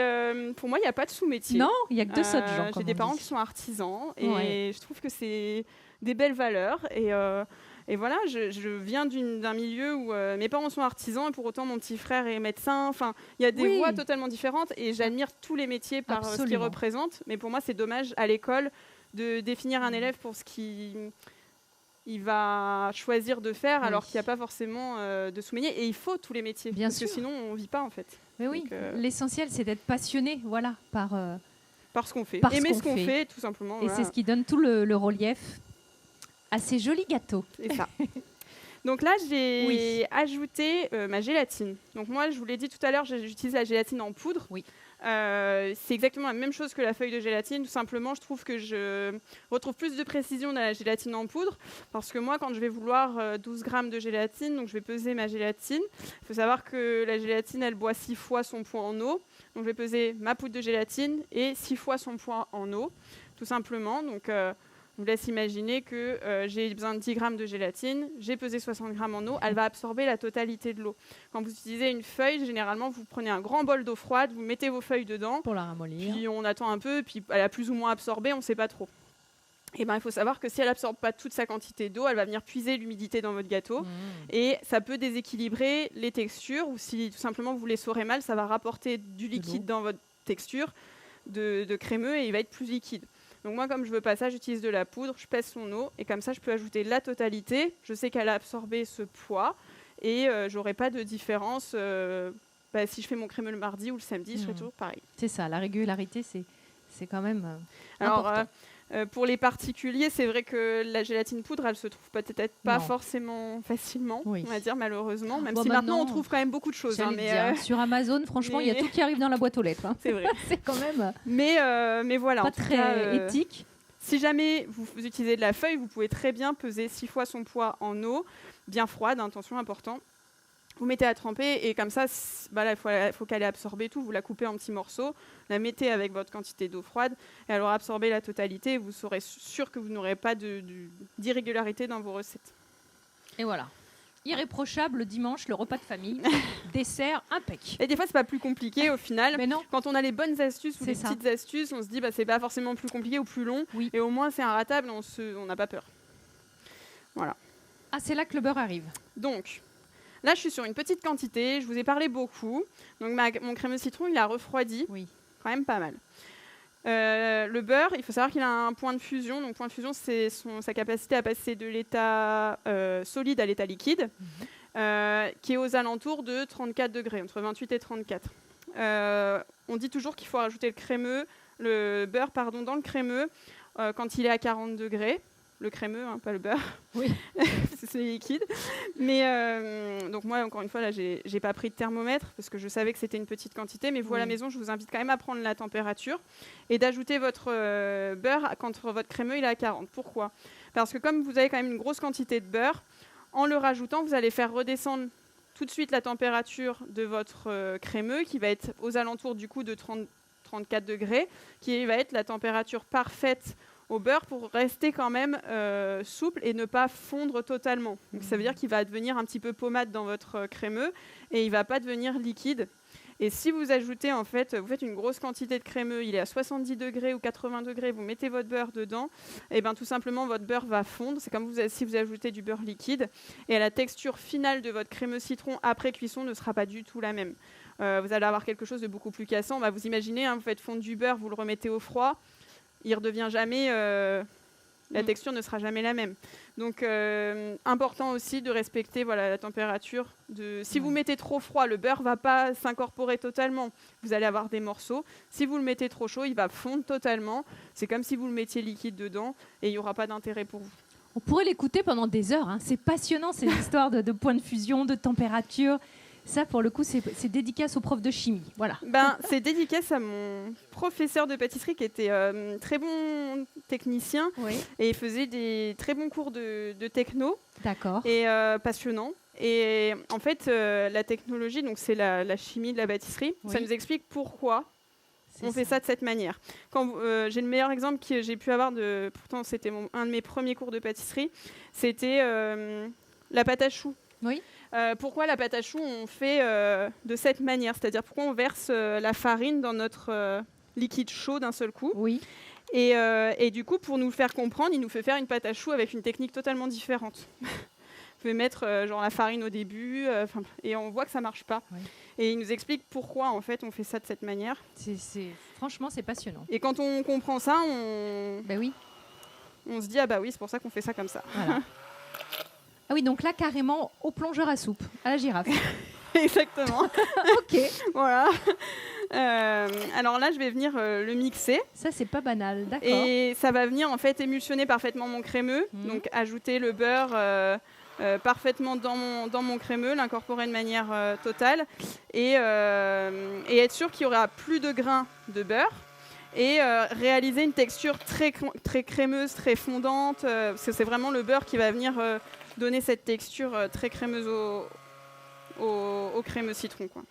pour moi, il n'y a pas de sous-métier. Non, il y a que de ça de gens. J'ai des parents qui sont artisans et je trouve que c'est des belles valeurs. Et voilà, je viens d'un milieu où mes parents sont artisans et pour autant mon petit frère est médecin. Enfin, il y a des voies totalement différentes et j'admire tous les métiers par ce qu'ils représentent. Mais pour moi, c'est dommage à l'école de définir un élève pour ce qu'il va choisir de faire alors qu'il n'y a pas forcément de sous-métier. Et il faut tous les métiers, parce que sinon on ne vit pas en fait. Mais oui, l'essentiel c'est d'être passionné par ce qu'on fait. Aimer ce qu'on fait, tout simplement. Et c'est ce qui donne tout le relief à ces jolis gâteaux. C'est ça. Donc là, j'ai ajouté ma gélatine. Donc moi, je vous l'ai dit tout à l'heure, j'utilise la gélatine en poudre. Oui. C'est exactement la même chose que la feuille de gélatine. Tout simplement, je trouve que je retrouve plus de précision dans la gélatine en poudre. Parce que moi, quand je vais vouloir 12 grammes de gélatine, donc je vais peser ma gélatine. Il faut savoir que la gélatine, elle boit 6 fois son poids en eau. Donc je vais peser ma poudre de gélatine et 6 fois son poids en eau, tout simplement. Donc je vous laisse imaginer que j'ai besoin de 10 grammes de gélatine, j'ai pesé 60 grammes en eau, elle va absorber la totalité de l'eau. Quand vous utilisez une feuille, généralement, vous prenez un grand bol d'eau froide, vous mettez vos feuilles dedans, pour la ramollir. Puis on attend un peu, puis elle a plus ou moins absorbé, on ne sait pas trop. Et il faut savoir que si elle n'absorbe pas toute sa quantité d'eau, elle va venir puiser l'humidité dans votre gâteau. Et ça peut déséquilibrer les textures, ou si tout simplement vous les saurez mal, ça va rapporter du liquide dans votre texture de crémeux et il va être plus liquide. Donc moi, comme je veux pas ça, j'utilise de la poudre, je pèse son eau et comme ça, je peux ajouter la totalité. Je sais qu'elle a absorbé ce poids et j'aurai pas de différence. Si je fais mon crémeux le mardi ou le samedi, je serai toujours pareil. C'est ça, la régularité, c'est quand même Alors, important. Pour les particuliers, c'est vrai que la gélatine poudre, elle se trouve peut-être pas forcément facilement, on va dire malheureusement, même si maintenant on trouve quand même beaucoup de choses. Sur Amazon, franchement, il y a tout qui arrive dans la boîte aux lettres. C'est vrai. C'est quand même mais voilà, pas très éthique. Si jamais vous utilisez de la feuille, vous pouvez très bien peser 6 fois son poids en eau, bien froide, attention, important. Vous mettez à tremper et comme ça, il faut qu'elle ait absorbé tout. Vous la coupez en petits morceaux, la mettez avec votre quantité d'eau froide et elle aura absorbé la totalité. Et vous serez sûr que vous n'aurez pas d'irrégularité dans vos recettes. Et voilà. Irréprochable le dimanche, le repas de famille, dessert impec. Et des fois, c'est pas plus compliqué au final. Mais non. Quand on a les bonnes astuces ou les petites astuces, on se dit c'est pas forcément plus compliqué ou plus long. Oui. Et au moins, c'est inratable, on n'a pas peur. Voilà. Ah, c'est là que le beurre arrive. Donc, là, je suis sur une petite quantité. Je vous ai parlé beaucoup. Donc, mon crémeux citron, il a refroidi. Oui. Quand même pas mal. Le beurre, il faut savoir qu'il a un point de fusion. Donc, point de fusion, c'est sa capacité à passer de l'état solide à l'état liquide, qui est aux alentours de 34 degrés, entre 28 et 34. On dit toujours qu'il faut rajouter le beurre dans le crémeux quand il est à 40 degrés. Le crémeux, pas le beurre. Oui. C'est liquide. Mais donc moi, encore une fois, là, j'ai pas pris de thermomètre parce que je savais que c'était une petite quantité. Mais vous, à la maison, je vous invite quand même à prendre la température et d'ajouter votre beurre quand votre crémeux il est à 40. Pourquoi ? Parce que comme vous avez quand même une grosse quantité de beurre, en le rajoutant, vous allez faire redescendre tout de suite la température de votre crémeux qui va être aux alentours du coup de 34 degrés, qui va être la température parfaite au beurre pour rester quand même souple et ne pas fondre totalement. Donc ça veut dire qu'il va devenir un petit peu pommade dans votre crémeux et il ne va pas devenir liquide. Et si vous ajoutez, en fait, vous faites une grosse quantité de crémeux, il est à 70 degrés ou 80 degrés, vous mettez votre beurre dedans, et bien tout simplement votre beurre va fondre. C'est comme si vous ajoutez du beurre liquide. Et la texture finale de votre crémeux citron après cuisson ne sera pas du tout la même. Vous allez avoir quelque chose de beaucoup plus cassant. Vous imaginez, vous faites fondre du beurre, vous le remettez au froid. Il ne redevient jamais La texture ne sera jamais la même. Donc, important aussi de respecter la température. Si vous mettez trop froid, le beurre ne va pas s'incorporer totalement. Vous allez avoir des morceaux. Si vous le mettez trop chaud, il va fondre totalement. C'est comme si vous le mettiez liquide dedans et il n'y aura pas d'intérêt pour vous. On pourrait l'écouter pendant des heures. Hein. C'est passionnant, ces histoires de points de fusion, de température. Ça, pour le coup, c'est dédicace au prof de chimie. Voilà. C'est dédicace à mon professeur de pâtisserie qui était très bon technicien et il faisait des très bons cours de techno. D'accord. Et passionnant. Et en fait, la technologie, donc c'est la chimie de la pâtisserie, ça nous explique pourquoi on fait ça de cette manière. J'ai le meilleur exemple que j'ai pu avoir, pourtant c'était un de mes premiers cours de pâtisserie, c'était la pâte à choux. Oui. Pourquoi la pâte à choux on fait de cette manière, c'est-à-dire pourquoi on verse la farine dans notre liquide chaud d'un seul coup. Oui. Et du coup, pour nous le faire comprendre, il nous fait faire une pâte à choux avec une technique totalement différente. Vous pouvez mettre la farine au début, et on voit que ça marche pas. Oui. Et il nous explique pourquoi en fait on fait ça de cette manière. Franchement, c'est passionnant. Et quand on comprend ça, on se dit oui, c'est pour ça qu'on fait ça comme ça. Voilà. Ah oui, donc là, carrément, au plongeur à soupe, à la girafe. Exactement. Ok. Voilà. Alors là, je vais venir le mixer. Ça, c'est pas banal, d'accord. Et ça va venir en fait émulsionner parfaitement mon crémeux. Donc ajouter le beurre parfaitement dans mon crémeux, l'incorporer de manière totale et être sûr qu'il n'y aura plus de grains de beurre. Et réaliser une texture très, très crémeuse, très fondante. C'est vraiment le beurre qui va venir donner cette texture très crémeuse au crémeux citron, quoi.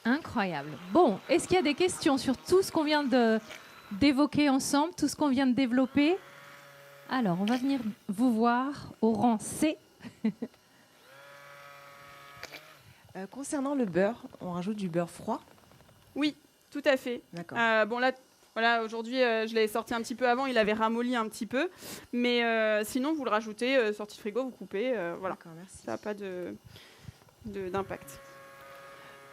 Incroyable. Bon, est-ce qu'il y a des questions sur tout ce qu'on vient d'évoquer ensemble, tout ce qu'on vient de développer? Alors, on va venir vous voir au rang C. Concernant le beurre, on rajoute du beurre froid? Oui, tout à fait. D'accord. Bon là, voilà, aujourd'hui, je l'avais sorti un petit peu avant, il avait ramolli un petit peu. Mais sinon, vous le rajoutez, sorti de frigo, vous coupez. Voilà. D'accord, merci. Ça n'a pas d'impact.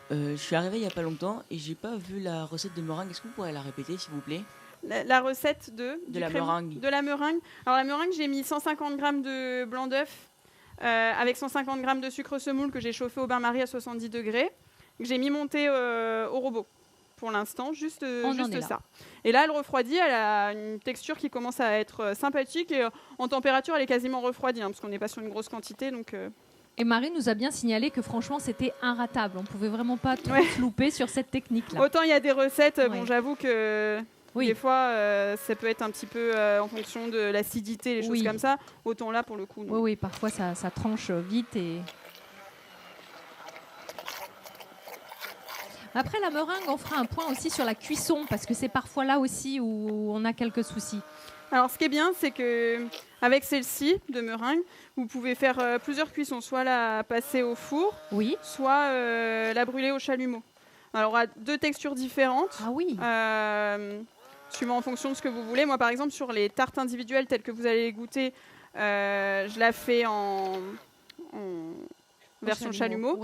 Je suis arrivée il n'y a pas longtemps et j'ai pas vu la recette de meringue. Est-ce que vous pourrez la répéter, s'il vous plaît? La recette de la meringue. De la meringue. Alors la meringue, j'ai mis 150 g de blanc d'œuf avec 150 g de sucre semoule que j'ai chauffé au bain-marie à 70 degrés, que j'ai mis monter au robot. Pour l'instant, juste ça. Et là, elle refroidit, elle a une texture qui commence à être sympathique et en température, elle est quasiment refroidie, parce qu'on n'est pas sur une grosse quantité. Donc, Et Marie nous a bien signalé que franchement, c'était inratable. On ne pouvait vraiment pas tout louper sur cette technique-là. Autant il y a des recettes, bon, j'avoue que des fois, ça peut être un petit peu en fonction de l'acidité, les choses comme ça. Autant là, pour le coup, non. Oui, parfois, ça tranche vite et... Après la meringue, on fera un point aussi sur la cuisson, parce que c'est parfois là aussi où on a quelques soucis. Alors, ce qui est bien, c'est qu'avec celle-ci de meringue, vous pouvez faire plusieurs cuissons, soit la passer au four, soit la brûler au chalumeau. Alors, on a deux textures différentes, suivant en fonction de ce que vous voulez. Moi, par exemple, sur les tartes individuelles telles que vous allez les goûter, je la fais en version chalumeau,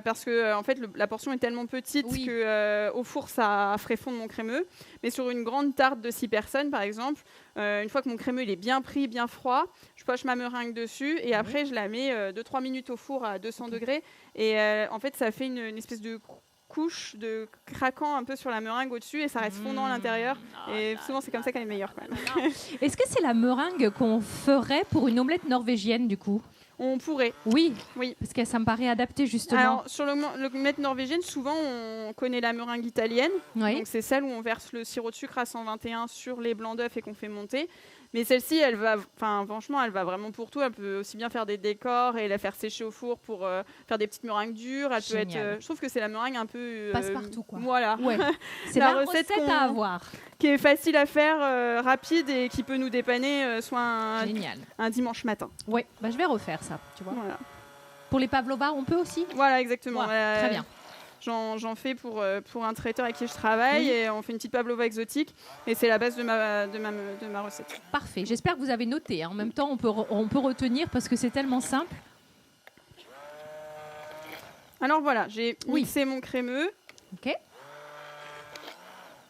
parce que en fait la portion est tellement petite que au four ça ferait fondre mon crémeux. Mais sur une grande tarte de 6 personnes par exemple, une fois que mon crémeux il est bien pris, bien froid, je poche ma meringue dessus et après je la mets 2-3 minutes au four à 200 degrés et en fait ça fait une espèce de couche de craquant un peu sur la meringue au-dessus et ça reste fondant à l'intérieur. Et souvent c'est comme ça qu'elle est meilleure quand même. Est-ce que c'est la meringue qu'on ferait pour une omelette norvégienne du coup? On pourrait. Oui, parce que ça me paraît adapté justement. Alors, sur l'omelette norvégienne, souvent on connaît la meringue italienne. Donc c'est celle où on verse le sirop de sucre à 121 sur les blancs d'œufs et qu'on fait monter. Mais celle-ci, elle va vraiment pour tout. Elle peut aussi bien faire des décors et la faire sécher au four pour faire des petites meringues dures. Elle peut être, je trouve que c'est la meringue un peu... passe-partout, quoi. Voilà. Ouais. C'est la recette à avoir. Qui est facile à faire, rapide et qui peut nous dépanner soit un dimanche matin. Oui, je vais refaire ça, tu vois. Voilà. Pour les pavlovas, on peut aussi? Voilà, exactement. Très bien. J'en fais pour un traiteur avec qui je travaille et on fait une petite pavlova exotique et c'est la base de ma recette. Parfait, j'espère que vous avez noté. En même temps, on peut retenir parce que c'est tellement simple. Alors voilà, j'ai mixé mon crémeux. Ok.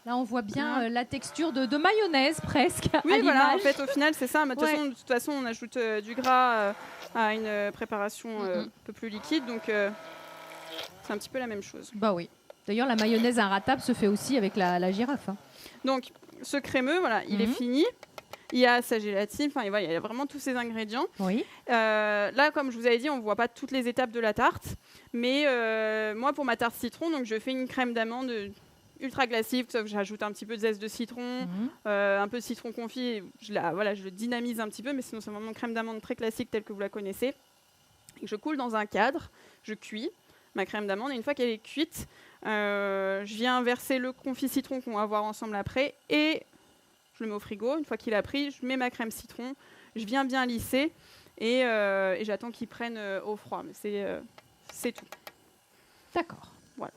Là, on voit bien la texture de mayonnaise presque. Oui, à voilà, en l'image. fait, au final, c'est ça. Mais de toute façon, on ajoute du gras à une préparation un peu plus liquide, donc c'est un petit peu la même chose. Bah oui. D'ailleurs, la mayonnaise inratable se fait aussi avec la girafe. Hein. Donc, ce crémeux, voilà, il est fini. Il y a sa gélatine, enfin, il y a vraiment tous ces ingrédients. Oui. Là, comme je vous avais dit, on ne voit pas toutes les étapes de la tarte. Mais moi, pour ma tarte citron, donc, je fais une crème d'amande ultra classique, sauf que j'ajoute un petit peu de zeste de citron, un peu de citron confit. Je le dynamise un petit peu, mais sinon, c'est vraiment une crème d'amande très classique telle que vous la connaissez. Et je coule dans un cadre, je cuis ma crème d'amande. Et une fois qu'elle est cuite, je viens verser le confit citron qu'on va voir ensemble après. Et je le mets au frigo. Une fois qu'il a pris, je mets ma crème citron. Je viens bien lisser et j'attends qu'il prenne au froid. Mais c'est tout. D'accord. Voilà.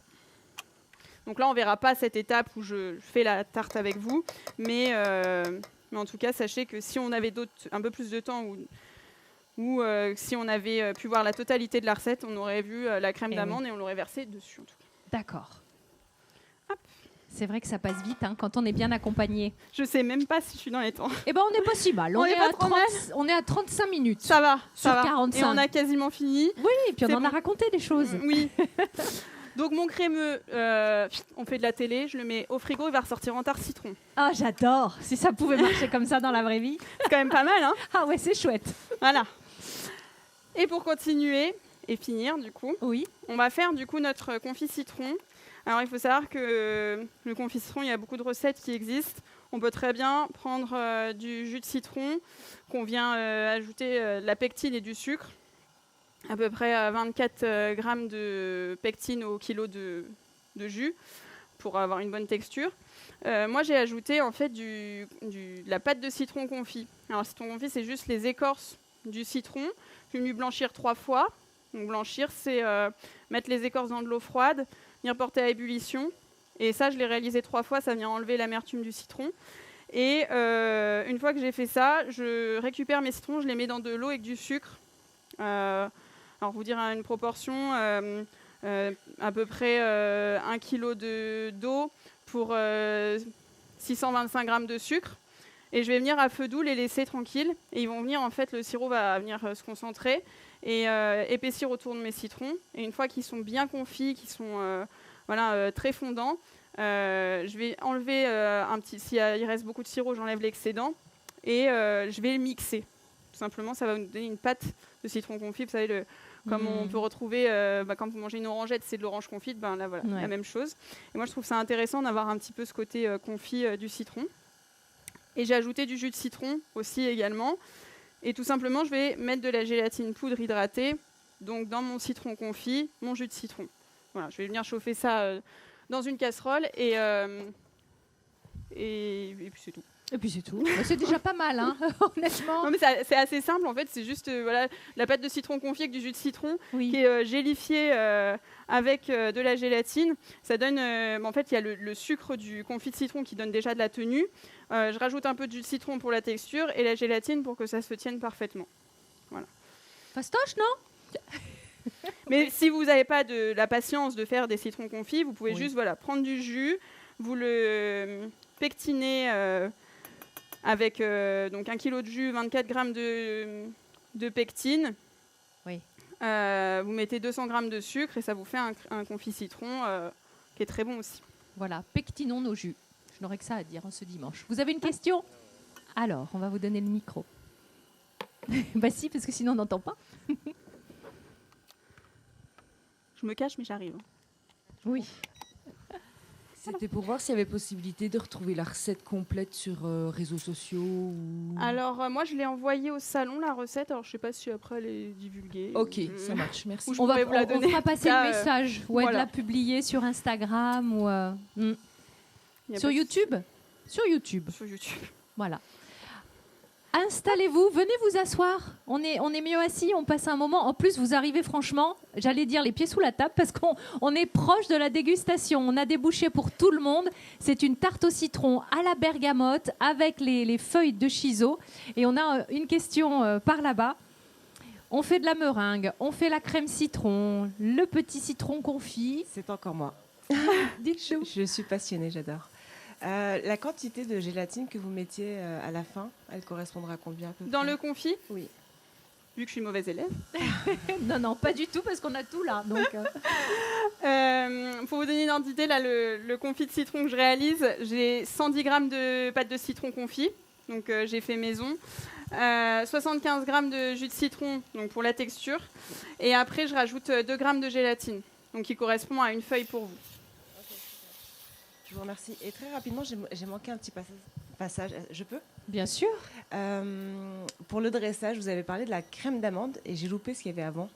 Donc là, on ne verra pas cette étape où je fais la tarte avec vous. Mais en tout cas, sachez que si on avait un peu plus de temps ou si on avait pu voir la totalité de la recette, on aurait vu la crème d'amande et on l'aurait versée dessus. En tout cas. D'accord. C'est vrai que ça passe vite quand on est bien accompagné. Je sais même pas si je suis dans les temps. Eh ben, on n'est pas si mal. On est à 35 minutes. Ça va. Sur ça va. 45. Et on a quasiment fini. Oui, et puis on en a raconté des choses. Oui. Donc mon crémeux, on fait de la télé, je le mets au frigo, il va ressortir en tarte citron. Ah, j'adore. Si ça pouvait marcher comme ça dans la vraie vie. C'est quand même pas mal, hein. Ah ouais, c'est chouette. Voilà. Et pour continuer et finir, du coup, oui, on va faire du coup notre confit citron. Alors, il faut savoir que le confit citron, il y a beaucoup de recettes qui existent. On peut très bien prendre du jus de citron qu'on vient ajouter de la pectine et du sucre. À peu près 24 grammes de pectine au kilo de jus pour avoir une bonne texture. Moi, j'ai ajouté en fait de la pâte de citron confit. Alors, le citron confit, c'est juste les écorces du citron. Je vais blanchir 3 fois. Donc, blanchir, c'est mettre les écorces dans de l'eau froide, venir porter à ébullition. Et ça, je l'ai réalisé 3 fois, ça vient enlever l'amertume du citron. Et une fois que j'ai fait ça, je récupère mes citrons, je les mets dans de l'eau avec du sucre. Alors, vous dire une proportion, à peu près 1 kg d'eau pour 625 grammes de sucre. Et je vais venir à feu doux les laisser tranquilles. Et ils vont venir, en fait, le sirop va venir se concentrer et épaissir autour de mes citrons. Et une fois qu'ils sont bien confits, qu'ils sont très fondants, je vais enlever s'il reste beaucoup de sirop, j'enlève l'excédent et je vais le mixer. Tout simplement, ça va nous donner une pâte de citron confit. Vous savez, comme on peut retrouver quand vous mangez une orangette, c'est de l'orange confite, là voilà, la même chose. Et moi, je trouve ça intéressant d'avoir un petit peu ce côté confit du citron. Et j'ai ajouté du jus de citron aussi également. Et tout simplement, je vais mettre de la gélatine poudre hydratée, donc dans mon citron confit, mon jus de citron. Voilà, je vais venir chauffer ça dans une casserole et puis c'est tout. Et puis c'est tout. Bah, c'est déjà pas mal, hein, honnêtement. Non, mais c'est assez simple en fait. C'est juste la pâte de citron confit avec du jus de citron qui est gélifiée avec de la gélatine. Ça donne. En fait, il y a le sucre du confit de citron qui donne déjà de la tenue. Je rajoute un peu de jus de citron pour la texture et la gélatine pour que ça se tienne parfaitement. Voilà. Fastoche, non? Mais si vous n'avez pas la patience de faire des citrons confits, vous pouvez juste prendre du jus, vous le pectinez avec donc 1 kg de jus, 24 grammes de pectine. Oui. Vous mettez 200 grammes de sucre et ça vous fait un confit citron qui est très bon aussi. Voilà, pectinons nos jus. Je n'aurais que ça à dire ce dimanche. Vous avez une question? Alors, on va vous donner le micro. Bah si, parce que sinon on n'entend pas. Je me cache, mais j'arrive. Oui. C'était pour voir s'il y avait possibilité de retrouver la recette complète sur réseaux sociaux ou... Alors, moi, je l'ai envoyée au salon, la recette. Alors, je ne sais pas si après, elle est divulguée. Ok, ça marche, merci. On fera passer le message ou de la publier sur Instagram ou... Sur YouTube. Sur YouTube. Voilà. Installez-vous, venez vous asseoir. On est mieux assis, on passe un moment. En plus, vous arrivez franchement, j'allais dire les pieds sous la table, parce qu'on est proche de la dégustation. On a des bouchées pour tout le monde. C'est une tarte au citron à la bergamote avec les feuilles de shiso. Et on a une question par là-bas. On fait de la meringue, on fait la crème citron, le petit citron confit. C'est encore moi. Dites-nous. Je suis passionnée, j'adore. La quantité de gélatine que vous mettiez à la fin, elle correspondra à combien à peu Dans près le confit, Oui. vu que je suis mauvaise élève, Non, pas du tout, parce qu'on a tout là. Donc, pour vous donner une identité, là, le confit de citron que je réalise, j'ai 110 grammes de pâte de citron confit, donc j'ai fait maison. 75 grammes de jus de citron, donc pour la texture. Et après, je rajoute 2 grammes de gélatine, donc qui correspond à une feuille pour vous. Je vous remercie. Et très rapidement, j'ai manqué un petit passage. Je peux bien sûr. Pour le dressage, vous avez parlé de la crème d'amande et j'ai loupé ce qu'il y avait avant.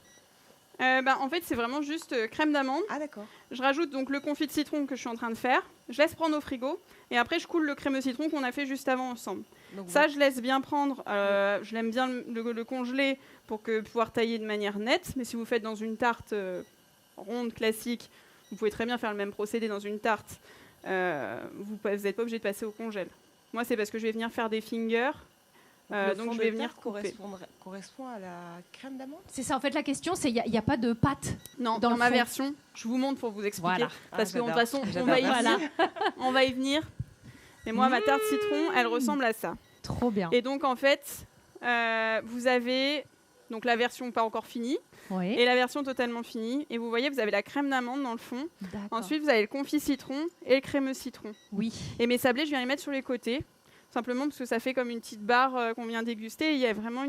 En fait, c'est vraiment juste crème d'amande. Ah d'accord. Je rajoute donc le confit de citron que je suis en train de faire. Je laisse prendre au frigo. Et après, je coule le crémeux citron qu'on a fait juste avant ensemble. Donc, Ça, je laisse bien prendre. Je l'aime bien le congeler pour pouvoir tailler de manière nette. Mais si vous faites dans une tarte ronde, classique, vous pouvez très bien faire le même procédé dans une tarte. Vous n'êtes pas obligé de passer au congèle. Moi, c'est parce que je vais venir faire des fingers. Donc je vais venir couper. correspond à la crème d'amande. C'est ça, en fait, la question, c'est il n'y a pas de pâte. Non, dans dans le ma fond. version, je vous montre pour vous expliquer. Voilà. Parce que de toute j'adore. façon, J'adore. on va y venir. Et moi, ma tarte citron, elle ressemble à ça. Trop bien. Et donc, en fait, vous avez donc la version pas encore finie Oui. et la version totalement finie. Et vous voyez, vous avez la crème d'amande dans le fond. D'accord. Ensuite, vous avez le confit citron et le crémeux citron. Oui. Et mes sablés, je viens les mettre sur les côtés. Simplement parce que ça fait comme une petite barre qu'on vient déguster. Et il y a vraiment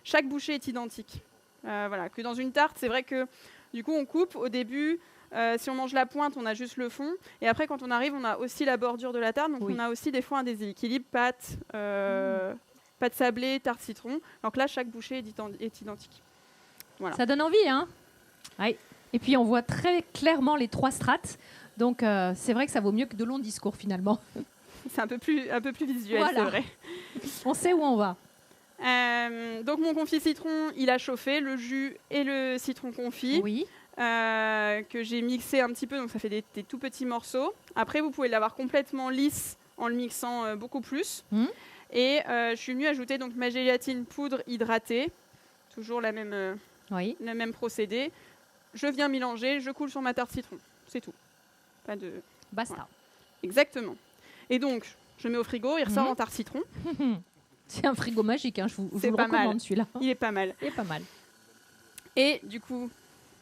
chaque bouchée est identique. Voilà. Que dans une tarte, c'est vrai que du coup, on coupe au début. Si on mange la pointe, on a juste le fond. Et après, quand on arrive, on a aussi la bordure de la tarte. Donc, Oui. on a aussi des fois un déséquilibre pâte, pâte sablée, tarte citron. Donc là, chaque bouchée est identique. Voilà. Ça donne envie, hein. Ouais. Et puis, on voit très clairement les 3 strates. Donc, c'est vrai que ça vaut mieux que de longs discours, finalement. C'est un peu plus visuel, Voilà. c'est vrai. On sait où on va. Donc, mon confit citron, il a chauffé, le jus et le citron confit. Oui. Que j'ai mixé un petit peu, donc ça fait des tout petits morceaux. Après, vous pouvez l'avoir complètement lisse en le mixant beaucoup plus. Et je suis venue ajouter donc ma gélatine poudre hydratée, toujours le même procédé. Je viens mélanger, je coule sur ma tarte citron, c'est tout. Pas de... Basta. Voilà. Exactement. Et donc, je mets au frigo, il ressort en tarte citron. C'est un frigo magique, hein. Je vous C'est le pas recommande, mal. celui-là. Il est pas mal. Il est pas mal. Et du coup,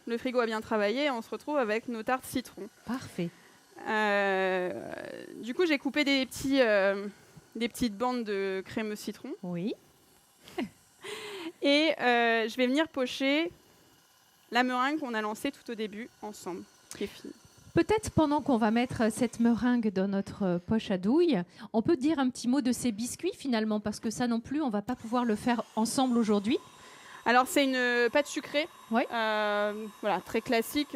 le frigo a bien travaillé et on se retrouve avec nos tartes citron. Parfait. Du coup, j'ai coupé des petites bandes de crémeux citron. Oui. Et je vais venir pocher la meringue qu'on a lancée tout au début ensemble, qui est finie. Peut-être pendant qu'on va mettre cette meringue dans notre poche à douille, on peut dire un petit mot de ces biscuits finalement, parce que ça non plus, on va pas pouvoir le faire ensemble aujourd'hui. Alors, c'est une pâte sucrée, Ouais. voilà, très classique,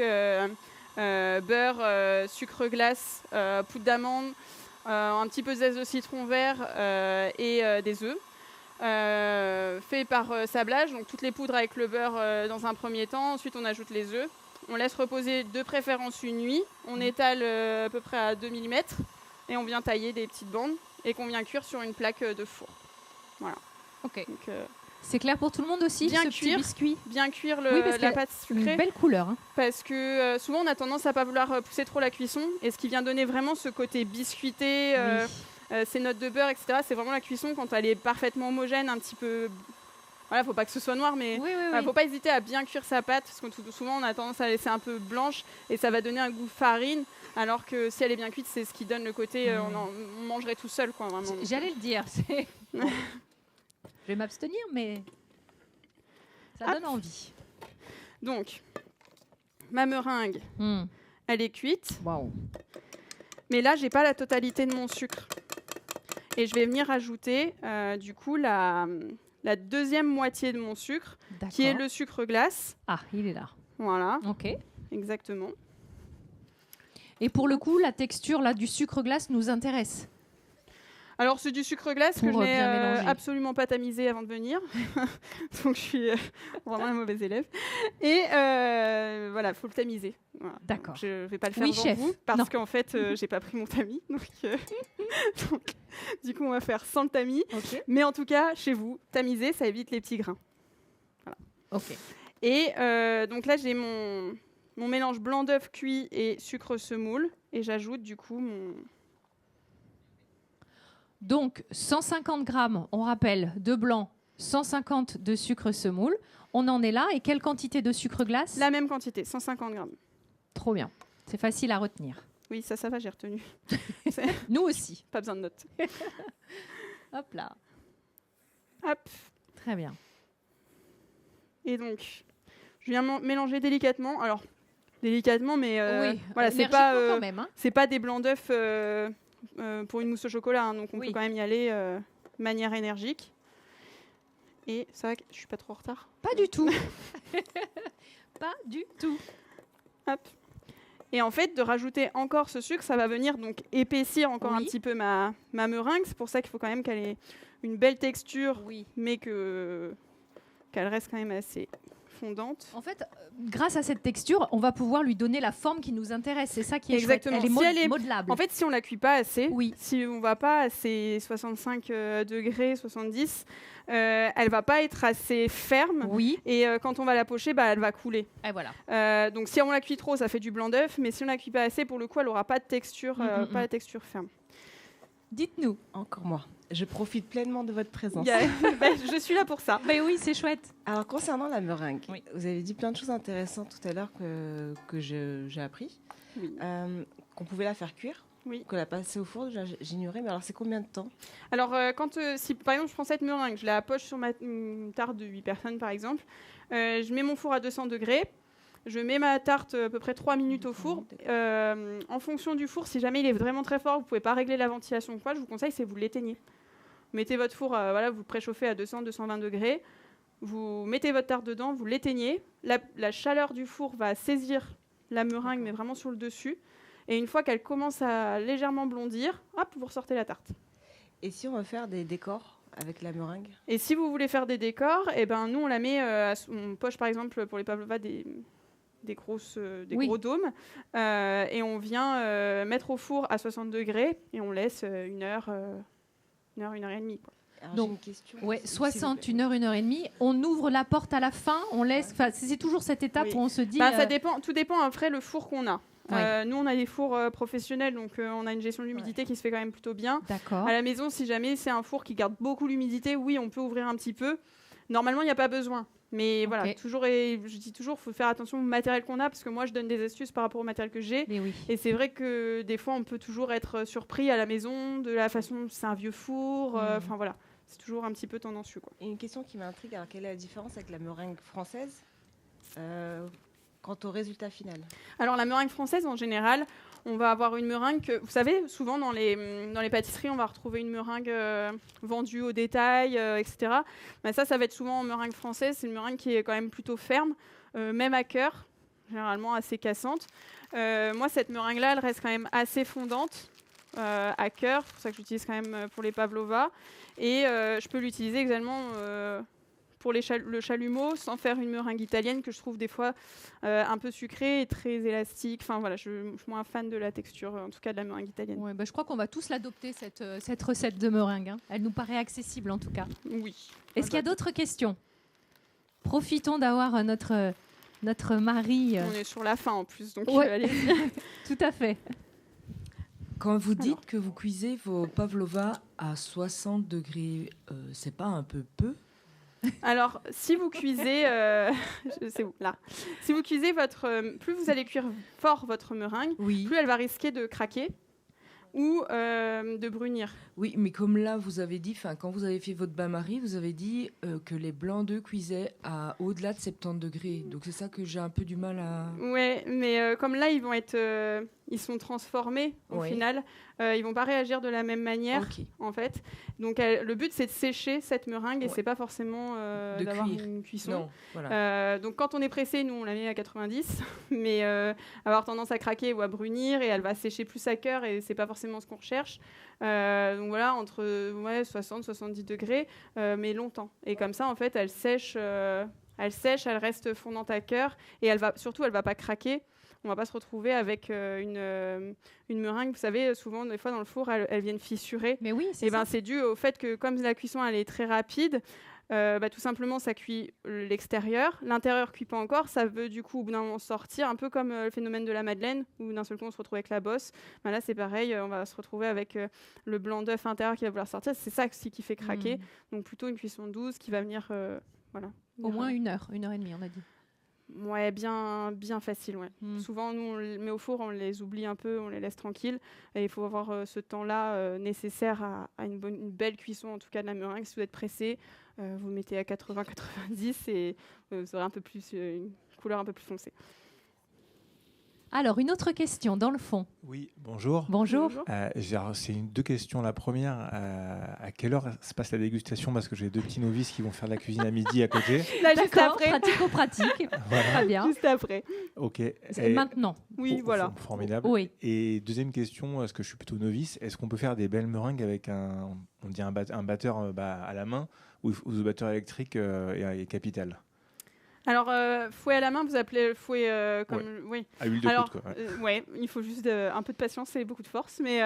beurre, sucre glace, poudre d'amande, un petit peu zeste de citron vert et des œufs. Fait par sablage, donc toutes les poudres avec le beurre dans un premier temps, ensuite on ajoute les œufs. On laisse reposer de préférence une nuit, on étale à peu près à 2 mm et on vient tailler des petites bandes et qu'on vient cuire sur une plaque de four. Voilà. Ok. Donc, C'est clair pour tout le monde aussi, Bien ce petit cuire. biscuit. bien cuire Oui, parce la que pâte Une sucrée belle couleur. Hein. parce que souvent on a tendance à pas vouloir pousser trop la cuisson et ce qui vient donner vraiment ce côté biscuité, ces notes de beurre, etc. C'est vraiment la cuisson quand elle est parfaitement homogène, un petit peu... Voilà, faut pas que ce soit noir, mais Oui. faut pas hésiter à bien cuire sa pâte parce que souvent on a tendance à la laisser un peu blanche et ça va donner un goût farine, alors que si elle est bien cuite, c'est ce qui donne le côté on mangerait tout seul, quoi, vraiment. J'allais le dire. Bon. Je vais m'abstenir, mais ça donne envie. Donc, ma meringue, elle est cuite, Waouh. mais là j'ai pas la totalité de mon sucre et je vais venir ajouter du coup la deuxième moitié de mon sucre, qui est le sucre glace. Ah, il est là. Voilà, Ok. exactement. Et pour le coup, la texture là du sucre glace nous intéresse. Alors, c'est du sucre glace que je Pour n'ai bien mélanger. absolument pas tamisé avant de venir. Donc, je suis vraiment un mauvais élève. Et voilà, il faut le tamiser. Voilà. D'accord. Je ne vais pas le faire Oui, devant chef. vous parce Non. qu'en fait, j'ai pas pris mon tamis. Donc, du coup, on va faire sans le tamis. Ok. Mais en tout cas, chez vous, tamiser, ça évite les petits grains. Ok. Et donc là, j'ai mon mélange blanc d'œuf cuit et sucre semoule. Et j'ajoute du coup Donc 150 grammes, on rappelle, de blanc, 150 de sucre semoule. On en est là. Et quelle quantité de sucre glace? La même quantité, 150 grammes. Trop bien. C'est facile à retenir. Oui, ça va, j'ai retenu. Nous aussi. Pas besoin de notes. Hop là. Hop. Très bien. Et donc, je viens mélanger délicatement. Alors, délicatement, mais Oui, voilà, c'est énergiquement pas, quand même, hein. c'est pas des blancs d'œufs pour une mousse au chocolat, hein, donc on Oui. peut quand même y aller de manière énergique. Et ça va, je suis pas trop en retard. Pas du tout. Pas du tout. Hop. Et en fait, de rajouter encore ce sucre, ça va venir donc épaissir encore un Oui. petit peu ma meringue. C'est pour ça qu'il faut quand même qu'elle ait une belle texture, Oui. mais qu'elle reste quand même assez fondante. En fait, grâce à cette texture, on va pouvoir lui donner la forme qui nous intéresse. C'est ça qui est Exactement. chouette. Elle est, Si elle est- modelable. En fait, si on la cuit pas assez, Oui. si on va pas à ces 65 degrés, 70, elle va pas être assez ferme. Oui. Et quand on va la pocher, elle va couler. Et voilà. Donc si on la cuit trop, ça fait du blanc d'œuf. Mais si on la cuit pas assez, pour le coup, elle aura pas de texture, pas la texture ferme. Dites-nous. Encore moi. Je profite pleinement de votre présence. Je suis là pour ça. Ben oui, c'est chouette. Alors, concernant la meringue, Oui. vous avez dit plein de choses intéressantes tout à l'heure que j'ai appris. Oui. Qu'on pouvait la faire cuire, Oui. qu'on la passer au four, j'ignorais, mais alors c'est combien de temps? Alors, si par exemple je prends cette meringue, je la poche sur une tarte de 8 personnes par exemple, je mets mon four à 200 degrés, je mets ma tarte à peu près 3 minutes au four. En fonction du four, si jamais il est vraiment très fort, vous ne pouvez pas régler la ventilation ou quoi, je vous conseille, c'est vous l'éteignez. Vous mettez votre four, vous le préchauffez à 200-220 degrés, vous mettez votre tarte dedans, vous l'éteignez, la chaleur du four va saisir la meringue, mais vraiment sur le dessus. Et une fois qu'elle commence à légèrement blondir, hop, vous ressortez la tarte. Et si on veut faire des décors avec la meringue? Et si vous voulez faire des décors, nous on la met, on poche par exemple pour les pavlovas des gros dômes, et on vient mettre au four à 60 degrés et on laisse une heure et demie. Quoi. Alors, Donc, j'ai une question. Ouais, s'il vous 60, plaît. 1 heure, 1 heure et demie. On ouvre la porte à la fin, on laisse. Enfin, c'est toujours cette étape Oui. où on se dit. Ça dépend, tout dépend après le four qu'on a. Ouais. Nous on a des fours professionnels, donc on a une gestion de l'humidité qui se fait quand même plutôt bien. D'accord. À la maison, si jamais c'est un four qui garde beaucoup l'humidité, oui, on peut ouvrir un petit peu. Normalement, il n'y a pas besoin. Mais voilà, Ok. je dis toujours, il faut faire attention au matériel qu'on a, parce que moi, je donne des astuces par rapport au matériel que j'ai. Mais oui. Et c'est vrai que des fois, on peut toujours être surpris à la maison de la façon, c'est un vieux four. Enfin voilà, c'est toujours un petit peu tendancieux, quoi. Et une question qui m'intrigue, alors quelle est la différence avec la meringue française quant au résultat final? Alors la meringue française, en général, on va avoir une meringue que, vous savez, souvent dans les pâtisseries, on va retrouver une meringue vendue au détail, etc. Mais ça va être souvent en meringue française. C'est une meringue qui est quand même plutôt ferme, même à cœur, généralement assez cassante. Moi, cette meringue-là, elle reste quand même assez fondante à cœur. C'est pour ça que j'utilise quand même pour les pavlovas. Et je peux l'utiliser également pour le chalumeau, sans faire une meringue italienne que je trouve des fois un peu sucrée et très élastique. Enfin voilà, je suis moins fan de la texture, en tout cas de la meringue italienne. Ouais, je crois qu'on va tous l'adopter, cette recette de meringue, hein. Elle nous paraît accessible en tout cas. Oui. Est-ce qu'il y a d'autres questions? Profitons d'avoir notre mari. On est sur la fin en plus, donc Ouais. allez. Tout à fait. Quand vous dites Alors. que vous cuisez vos pavlovas à 60 degrés, c'est pas un peu peu? Alors, si vous cuisez, c'est où là? Si vous cuisez plus vous allez cuire fort votre meringue, Oui. plus elle va risquer de craquer ou de brunir. Oui, mais comme là, vous avez dit, quand vous avez fait votre bain-marie, vous avez dit que les blancs d'œufs cuisaient à au-delà de 70 degrés. Donc c'est ça que j'ai un peu du mal à... Ouais, mais comme là ils sont transformés au Oui. final, ils vont pas réagir de la même manière. Ok. En fait, donc le but c'est de sécher cette meringue et Ouais. c'est pas forcément De d'avoir cuire. une cuisson. Non, voilà. Donc quand on est pressé, nous on la met à 90, mais avoir tendance à craquer ou à brunir et elle va sécher plus à cœur et c'est pas forcément ce qu'on recherche. Donc voilà, entre 60-70 degrés, mais longtemps. Et comme ça en fait elle sèche, elle reste fondante à cœur et elle va pas craquer. On va pas se retrouver avec une meringue, vous savez, souvent des fois dans le four elles viennent fissurer. Mais oui, c'est Et ça. c'est dû au fait que comme la cuisson elle est très rapide, Tout simplement, ça cuit l'extérieur. L'intérieur cuit pas encore. Ça veut du coup, au bout d'un moment, sortir, un peu comme le phénomène de la madeleine, où d'un seul coup, on se retrouve avec la bosse. Là, c'est pareil, on va se retrouver avec le blanc d'œuf intérieur qui va vouloir sortir. C'est ça aussi qui fait craquer. Donc plutôt une cuisson douce qui va venir... Au moins 1 heure, 1h30, on a dit. Ouais, bien facile, ouais. Souvent, nous, on les met au four, on les oublie un peu, on les laisse tranquilles. Et il faut avoir ce temps-là nécessaire à une belle cuisson, en tout cas de la meringue. Si vous êtes pressé, vous mettez à 80-90 et vous aurez une couleur un peu plus foncée. Alors, une autre question dans le fond. Oui, bonjour. Bonjour. C'est deux questions. La première, à quelle heure se passe la dégustation? Parce que j'ai 2 petits novices qui vont faire de la cuisine à midi à côté. Là, juste D'accord, après. pratico-pratique. Voilà. Très bien. Juste après. Ok. C'est maintenant. Oui, voilà. Formidable. Oui. Et deuxième question, parce que je suis plutôt novice, est-ce qu'on peut faire des belles meringues avec un batteur à la main ou le batteur électrique est capital? Alors, fouet à la main, vous appelez le fouet comme... Oui. À huile de Alors, coude, quoi. Il faut juste un peu de patience et beaucoup de force, mais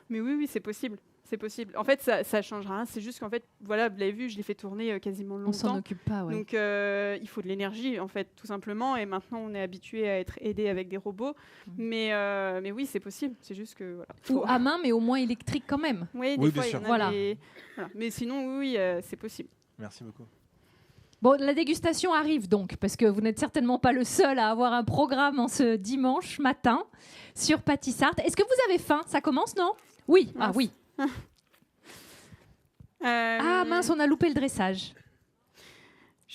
oui, c'est possible. C'est possible. En fait, ça change rien. C'est juste qu'en fait, voilà, vous l'avez vu, je l'ai fait tourner quasiment longtemps. On s'en occupe pas, ouais. Donc, il faut de l'énergie, en fait, tout simplement. Et maintenant, on est habitué à être aidé avec des robots. Mais oui, c'est possible. C'est juste que... Voilà. Ou à main, mais au moins électrique quand même. Oui, Oui, des fois, bien sûr. il y en a Voilà. Voilà. Mais sinon, oui, c'est possible. Merci beaucoup. Bon, la dégustation arrive donc, parce que vous n'êtes certainement pas le seul à avoir un programme en ce dimanche matin sur Pâtissart. Est-ce que vous avez faim? Ça commence, non? Oui. Mince. Ah oui. Ah mince, on a loupé le dressage.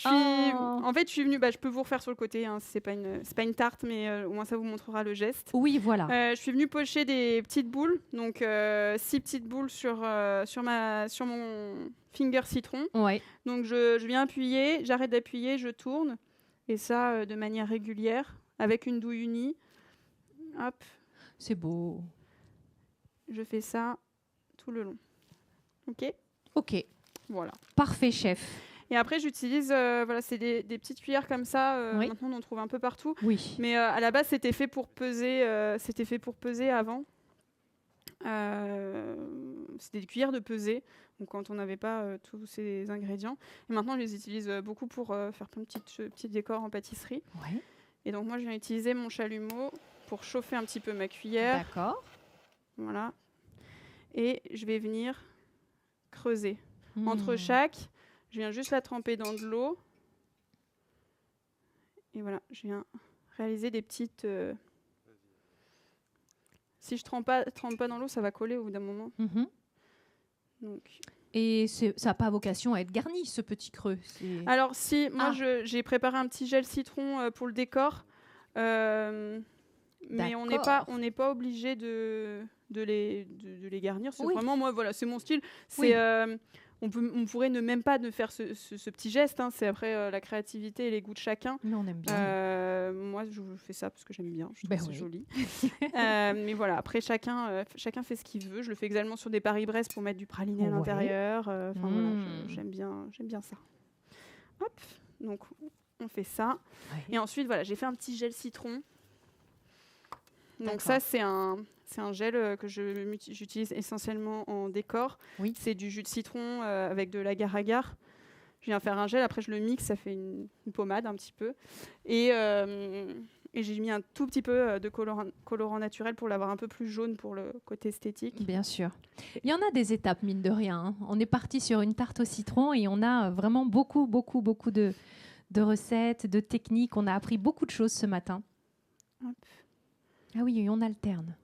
En fait, je suis venue. Je peux vous refaire sur le côté. Hein, c'est pas une tarte, mais au moins ça vous montrera le geste. Oui, voilà. Je suis venue pocher des petites boules, donc 6 petites boules sur mon finger citron. Ouais. Donc je viens appuyer, j'arrête d'appuyer, je tourne, et ça de manière régulière avec une douille unie. Hop, C'est beau. je fais ça tout le long. Ok, Ok. voilà. Parfait, chef. Et après, j'utilise, c'est des petites cuillères comme ça. Oui. Maintenant, on en trouve un peu partout. Oui. Mais à la base, c'était fait pour peser. Avant. C'était des cuillères de pesée. Donc, quand on n'avait pas tous ces ingrédients. Et maintenant, je les utilise beaucoup pour faire plein de petits décors en pâtisserie. Ouais. Et donc, moi, je viens utiliser mon chalumeau pour chauffer un petit peu ma cuillère. D'accord. Voilà. Et je vais venir creuser. Mmh. Entre chaque, je viens juste la tremper dans de l'eau. Et voilà, je viens réaliser des petites... Si je trempe pas dans l'eau, ça va coller au bout d'un moment. Mhm. Donc... Et ça n'a pas vocation à être garni, ce petit creux. Alors si, moi Ah. j'ai préparé un petit gel citron pour le décor. Mais on n'est pas obligé de les garnir. C'est Oui. vraiment, moi, voilà, c'est mon style. Oui. On pourrait ne même pas de faire ce petit geste. Hein. C'est après la créativité et les goûts de chacun. Mais on aime bien. Moi, je fais ça parce que j'aime bien. Je trouve Ben c'est oui. joli. Mais voilà, après, chacun fait ce qu'il veut. Je le fais également sur des Paris-Brest pour mettre du praliné à Ouais. l'intérieur. Voilà, Mm. j'aime bien ça. Hop, donc on fait ça. Ouais. Et ensuite, voilà, j'ai fait un petit gel citron. Donc D'accord. ça, c'est un gel que j'utilise essentiellement en décor. Oui. C'est du jus de citron avec de l'agar-agar. Je viens faire un gel, après je le mixe, ça fait une pommade un petit peu. Et j'ai mis un tout petit peu de colorant naturel pour l'avoir un peu plus jaune pour le côté esthétique. Bien sûr. Il y en a des étapes, mine de rien. Hein. On est parti sur une tarte au citron et on a vraiment beaucoup de recettes, de techniques. On a appris beaucoup de choses ce matin. Hop. Ah oui, on alterne.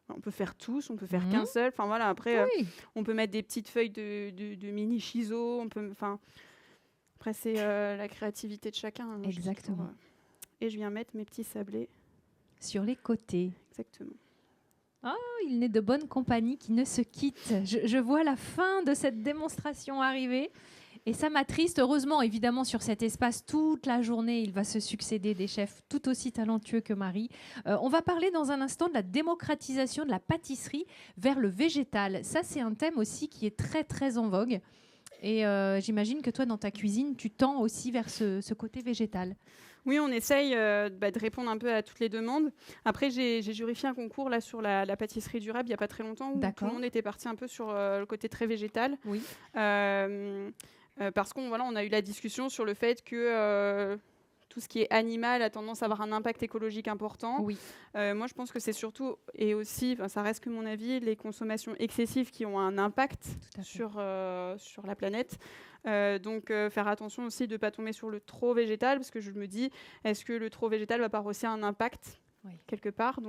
On peut faire tous, on peut faire Mhm. qu'un seul. Enfin voilà, après Oui. on peut mettre des petites feuilles de mini shiso. Après c'est la créativité de chacun. Hein, Exactement. Et je viens mettre mes petits sablés. Sur les côtés. Exactement. Il n'est de bonne compagnie qui ne se quitte. Je vois la fin de cette démonstration arriver. Et ça m'attriste. Heureusement, évidemment, sur cet espace, toute la journée, il va se succéder des chefs tout aussi talentueux que Marie. On va parler dans un instant de la démocratisation de la pâtisserie vers le végétal. Ça, c'est un thème aussi qui est très, très en vogue. Et j'imagine que toi, dans ta cuisine, tu tends aussi vers ce côté végétal. Oui, on essaye de répondre un peu à toutes les demandes. Après, j'ai jurifié un concours là, sur la pâtisserie durable il n'y a pas très longtemps où tout D'accord. le monde était parti un peu sur le côté très végétal. Oui. parce qu'on on a eu la discussion sur le fait que tout ce qui est animal a tendance à avoir un impact écologique important. Oui. Moi, je pense que c'est surtout, et aussi, ça reste que mon avis, les consommations excessives qui ont un impact sur la planète. Donc, faire attention aussi de ne pas tomber sur le trop végétal, parce que je me dis, est-ce que le trop végétal va pas aussi un impact quelque part?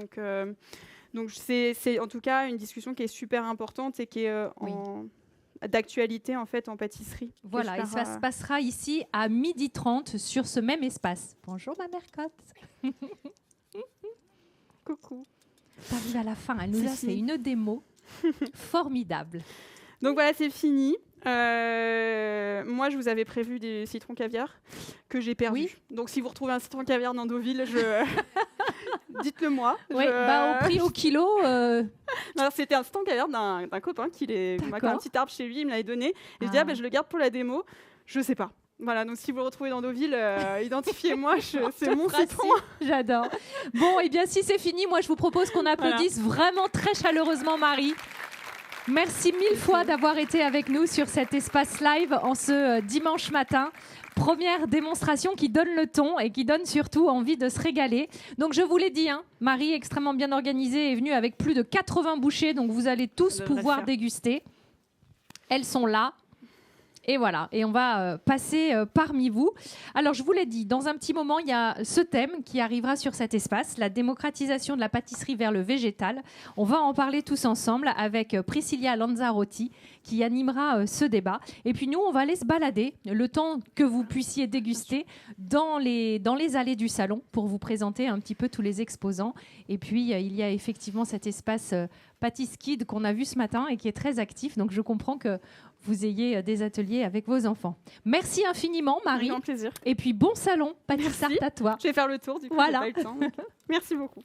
Donc c'est en tout cas une discussion qui est super importante et qui est d'actualité en fait en pâtisserie. Voilà, et ça se passera ici à 12h30 sur ce même espace. Bonjour ma mère Cotte. Coucou. T'arrives à la fin, elle nous a fait une démo formidable. Donc voilà, c'est fini. Moi, je vous avais prévu des citrons caviar que j'ai perdus. Oui. Donc si vous retrouvez un citron caviar dans Deauville, dites-le moi. Oui, au prix au kilo. Alors, c'était un citron caviar d'un copain qui m'a un petit arbre chez lui, il me l'avait donné. Et je dis, je le garde pour la démo. Je sais pas. Voilà, donc si vous le retrouvez dans Deauville, identifiez-moi, c'est mon citron. J'adore. Bon, et bien si c'est fini, moi je vous propose qu'on applaudisse vraiment très chaleureusement Marie. Merci mille fois d'avoir été avec nous sur cet espace live en ce dimanche matin. Première démonstration qui donne le ton et qui donne surtout envie de se régaler. Donc je vous l'ai dit, Marie, extrêmement bien organisée, est venue avec plus de 80 bouchées, donc vous allez tous pouvoir déguster. Elles sont là. Et voilà, et on va passer parmi vous. Alors, je vous l'ai dit, dans un petit moment, il y a ce thème qui arrivera sur cet espace, la démocratisation de la pâtisserie vers le végétal. On va en parler tous ensemble avec Priscilla Lanzarotti qui animera ce débat. Et puis nous, on va aller se balader le temps que vous puissiez déguster dans les allées du salon pour vous présenter un petit peu tous les exposants. Et puis, il y a effectivement cet espace Pâtis-Kid qu'on a vu ce matin et qui est très actif. Donc, je comprends que vous ayez des ateliers avec vos enfants. Merci infiniment, Marie. Avec plaisir. Et puis, bon salon, Pâtissart à toi. Je vais faire le tour, du coup, voilà. j'ai pas eu le temps. Merci beaucoup.